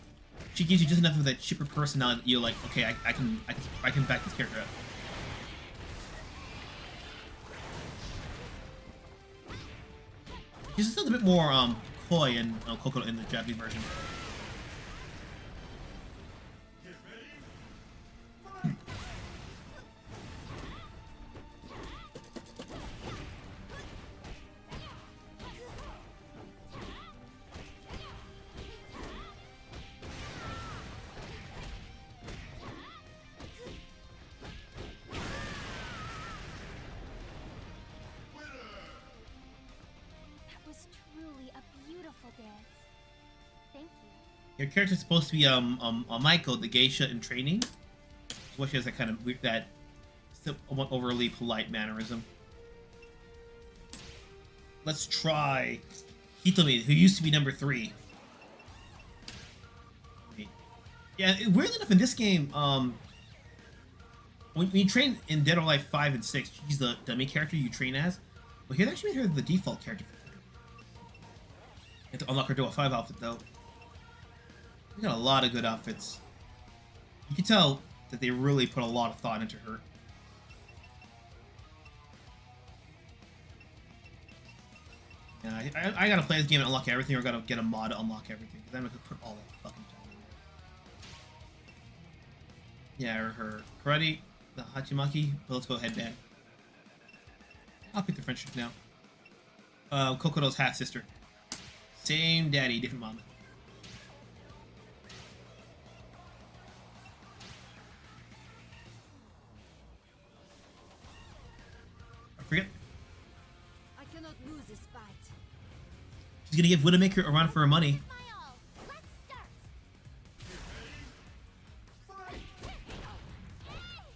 She gives you just enough of that chipper personality that you're like, okay, I can back this character up. She's just a bit more coy and Kokoro in the Japanese version. Your character's supposed to be Maiko, the geisha in training. So she has that kind of weird, that somewhat overly polite mannerism. Let's try Hitomi, who used to be number 3. Yeah, weirdly enough, in this game, when you train in Dead or Alive 5 and 6, she's the dummy character you train as. But here they actually made her the default character for 3. You have to unlock her DOA5 outfit though. We got a lot of good outfits. You can tell that they really put a lot of thought into her. Yeah, I gotta play this game and unlock everything, or gotta get a mod to unlock everything, because I'm gonna put all that fucking time in there. Yeah, her karate, the hachimaki, but let's go headband. I'll pick the friendship now. Kokoro's half sister. Same daddy, different mama. Forget. I cannot lose this fight. She's gonna give Widowmaker a run for her money. Let's start.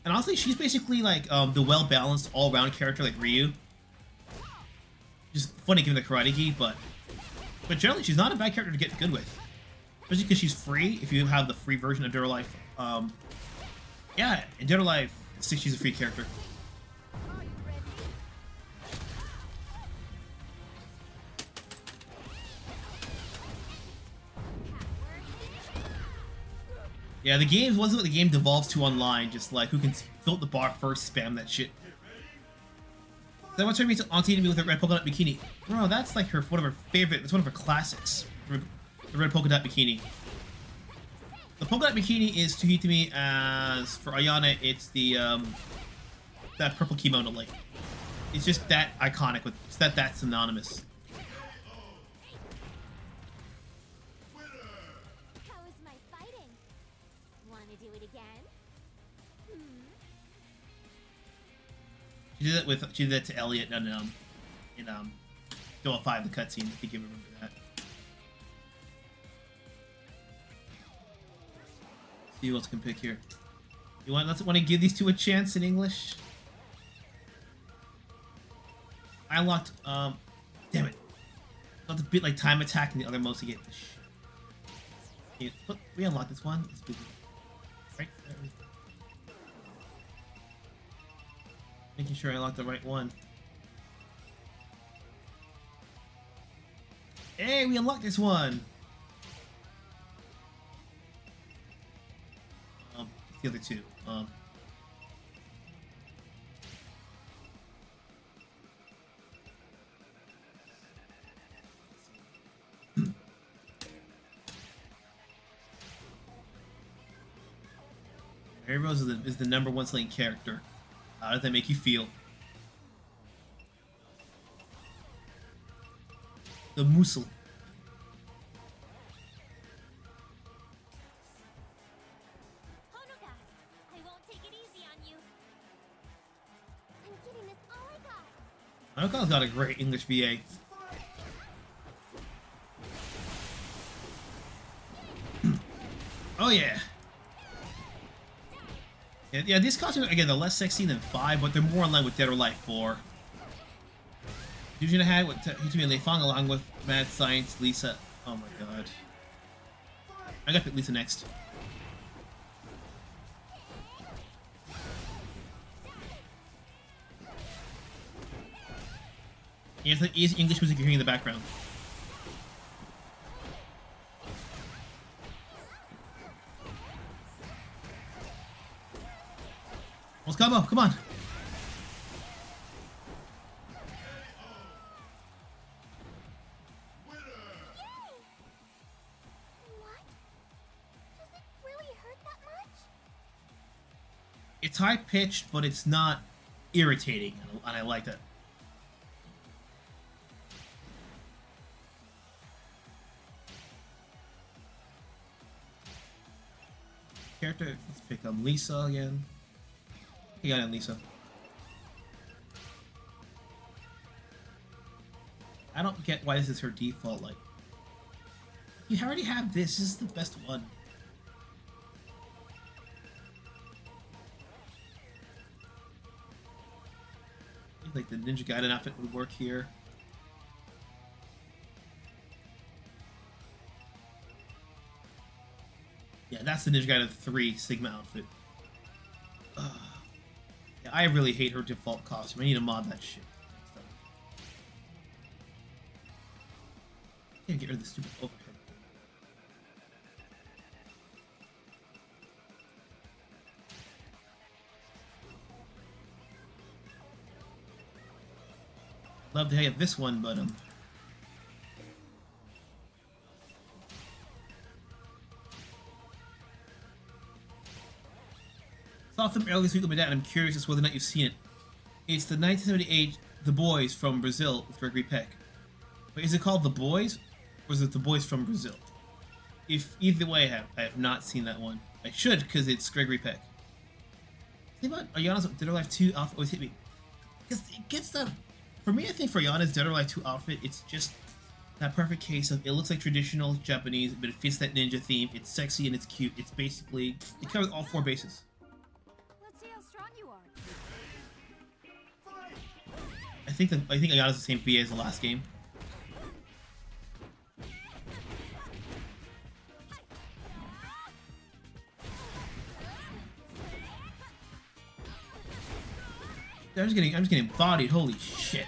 And honestly, she's basically like the well-balanced, all-round character like Ryu. Just funny given the karate gi, but generally she's not a bad character to get good with. Especially because she's free. If you have the free version of Dead or Alive, yeah, in Dead or Alive 6 she's a free character. Yeah, the game wasn't what the game devolves to online, just like who can fill the bar first, spam that shit. That one turned me to Auntie to me with her red polka dot bikini. Bro, that's like one of her favorite, that's one of her classics. The red polka dot bikini. The polka dot bikini is to Hitami as for Ayane, it's the that purple kimono like. It's just that iconic with it's that's synonymous. She did that to Elliot in DOA5, the cutscene. I think you remember that. See who else can pick here. You want to give these two a chance in English? I unlocked damn it. Not to beat like time attack and the other modes to get this shit. Okay, we unlocked this one. Let's do this. Right? Making sure I unlock the right one. Hey, we unlocked this one! The other two. Mary Rose is the #1 slaying character. How does that make you feel? The Musil. Honoka, I won't take it easy on you. I'm giving this all I got. Honoka's got a great English VA. Oh yeah. Yeah, these costumes, again, they're less sexy than 5, but they're more in line with Dead or Alive 4. Usually I had with Hitomi and Leifang along with Mad Science, Lisa. Oh my god. I gotta pick Lisa next. Yeah, it's like easy English music you're hearing in the background. Let's combo, come on. What? Does it really hurt that much? It's high pitched, but it's not irritating, and I like that. Character, let's pick up Lisa again. Ayane and Lisa. I don't get why this is her default, like... You already have this, this is the best one. Like the Ninja Gaiden outfit would work here. Yeah, that's the Ninja Gaiden 3 Sigma outfit. Yeah, I really hate her default costume. I need to mod that shit. Can't get rid of the stupid overhead. Love to have this one, but saw them earlier this week with my dad, and I'm curious as to whether or not you've seen it. It's the 1978 The Boys from Brazil with Gregory Peck. But is it called The Boys, or is it The Boys from Brazil? If either way, I have not seen that one. I should, because it's Gregory Peck. Think about Ayana's Dead or Alive 2 outfit always hit me. Because it gets that... For me, I think for Ayana's Dead or Alive 2 outfit, it's just that perfect case of it looks like traditional Japanese, but it fits that ninja theme. It's sexy and it's cute. It's basically... It covers all 4 bases. Let's see how strong you are. I think Ayana's the same VA as the last game. I'm just getting bodied. Holy shit!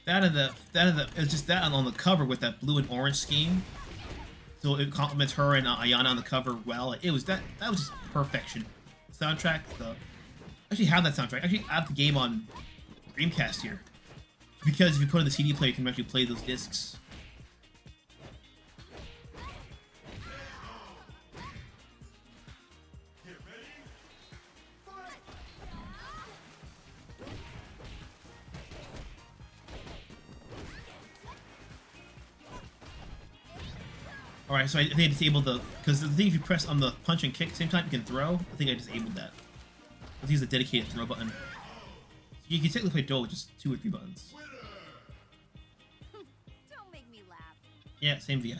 That and the it's just that on the cover with that blue and orange scheme. So it complements her and Ayana on the cover well. It was that was just perfection. Soundtrack, I actually have that soundtrack. I actually have the game on Dreamcast here, because if you put in the CD player, you can actually play those discs. Alright, so I think I disabled the... Because the thing, if you press on the punch and kick at the same time, you can throw. I think I disabled that. Let's use the dedicated throw button. So you can technically play duel with just 2 or 3 buttons. Don't make me laugh. Yeah, same VI.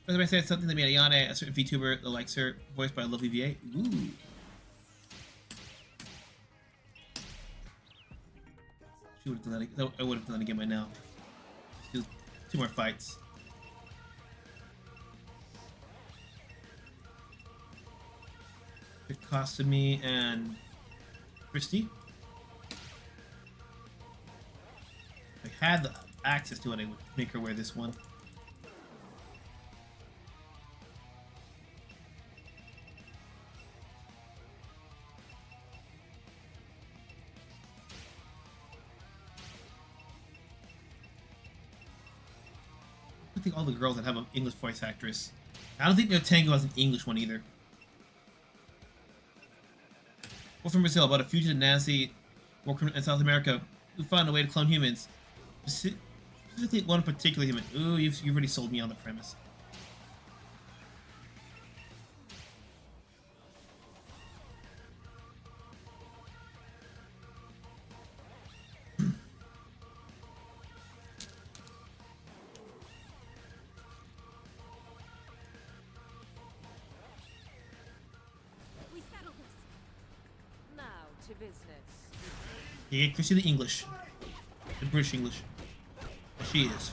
As I said, something that made Ayane a certain VTuber that likes her, voiced by a lovely VA. Ooh. She would have done that. I would have done that again by now. Let's do 2 more fights. Kasumi and Christy. If I had the access to it, I would make her wear this one. I think all the girls that have an English voice actress. I don't think No Tango has an English one either. We're from Brazil, about a fugitive Nazi war criminal in South America who found a way to clone humans. Specifically, one particular human. Ooh, you've already sold me on the premise. to business. Yeah, Chrissy the English. The British English. She is.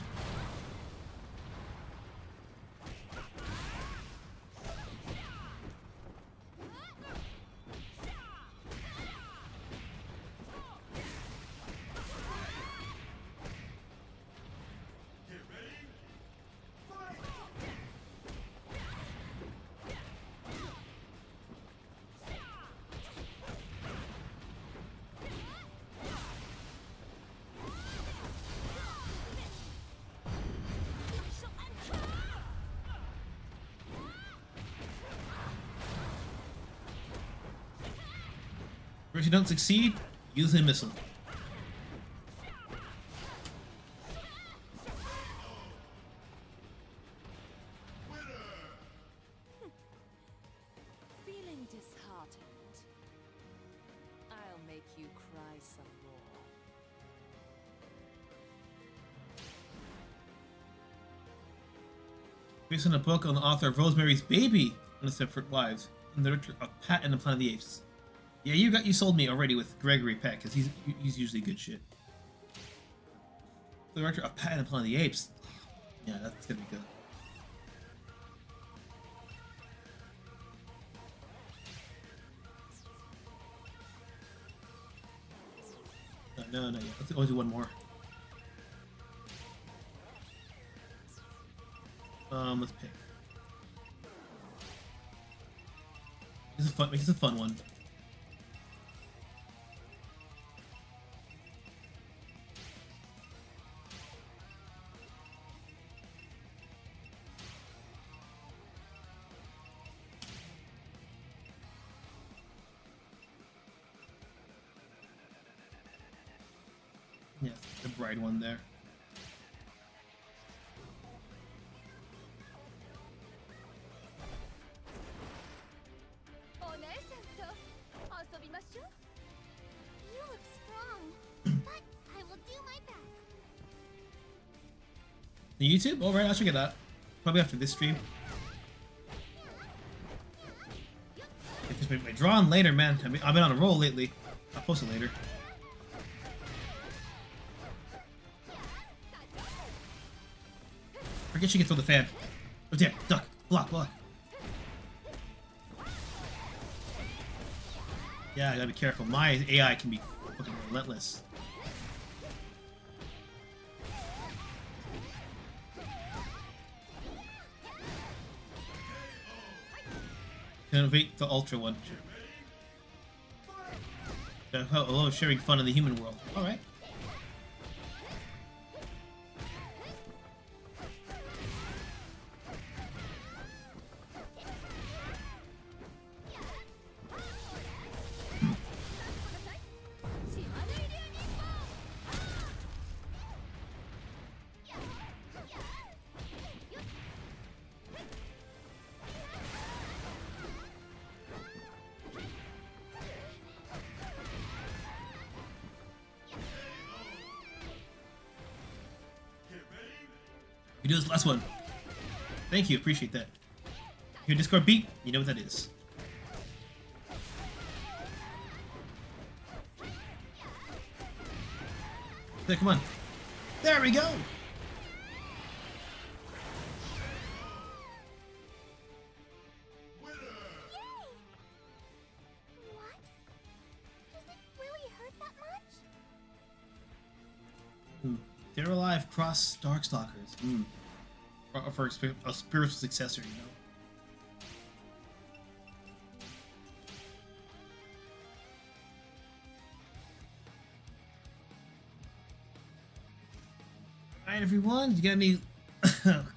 If you don't succeed, use a missile. Feeling disheartened? I'll make you cry some more. Based on a book on the author of Rosemary's Baby and the Separate Wives, and the director of Pat and the Planet of the Apes. Yeah, you sold me already with Gregory Peck, because he's usually good shit. The director of Pat and the Planet of the Apes. Yeah, that's gonna be good. No, yeah. Let's only do one more. Let's pick. Make this a fun one. Yes, the bride one there. You look strong, but I will do my best. The YouTube? Alright, I'll check it out. Probably after this stream. Get this my draw on later, man. I've been on a roll lately. I'll post it later. Forget you can throw the fan. Oh damn, duck, block. Yeah, I gotta be careful. My AI can be fucking relentless. Innovate the Ultra one. I love sharing fun in the human world. Alright. We do this last one. Thank you, appreciate that. Your Discord beat, you know what that is. There, come on. There we go! What? Does it really hurt that much? They're alive cross Darkstalkers. For a spiritual successor, you know. Alright, everyone. You got any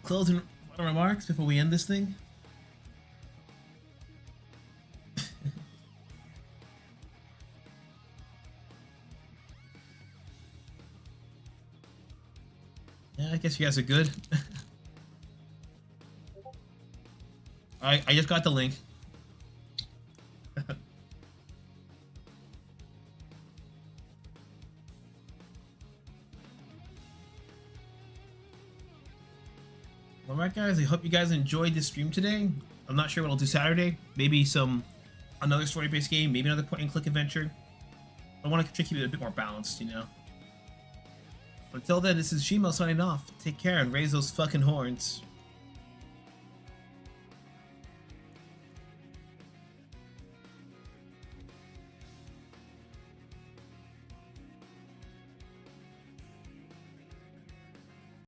closing remarks before we end this thing? Yeah, I guess you guys are good. I just got the link. Alright guys, I hope you guys enjoyed this stream today. I'm not sure what I'll do Saturday. Maybe another story-based game, maybe another point-and-click adventure. I want to keep it a bit more balanced, you know. But until then, this is Shimo signing off. Take care and raise those fucking horns.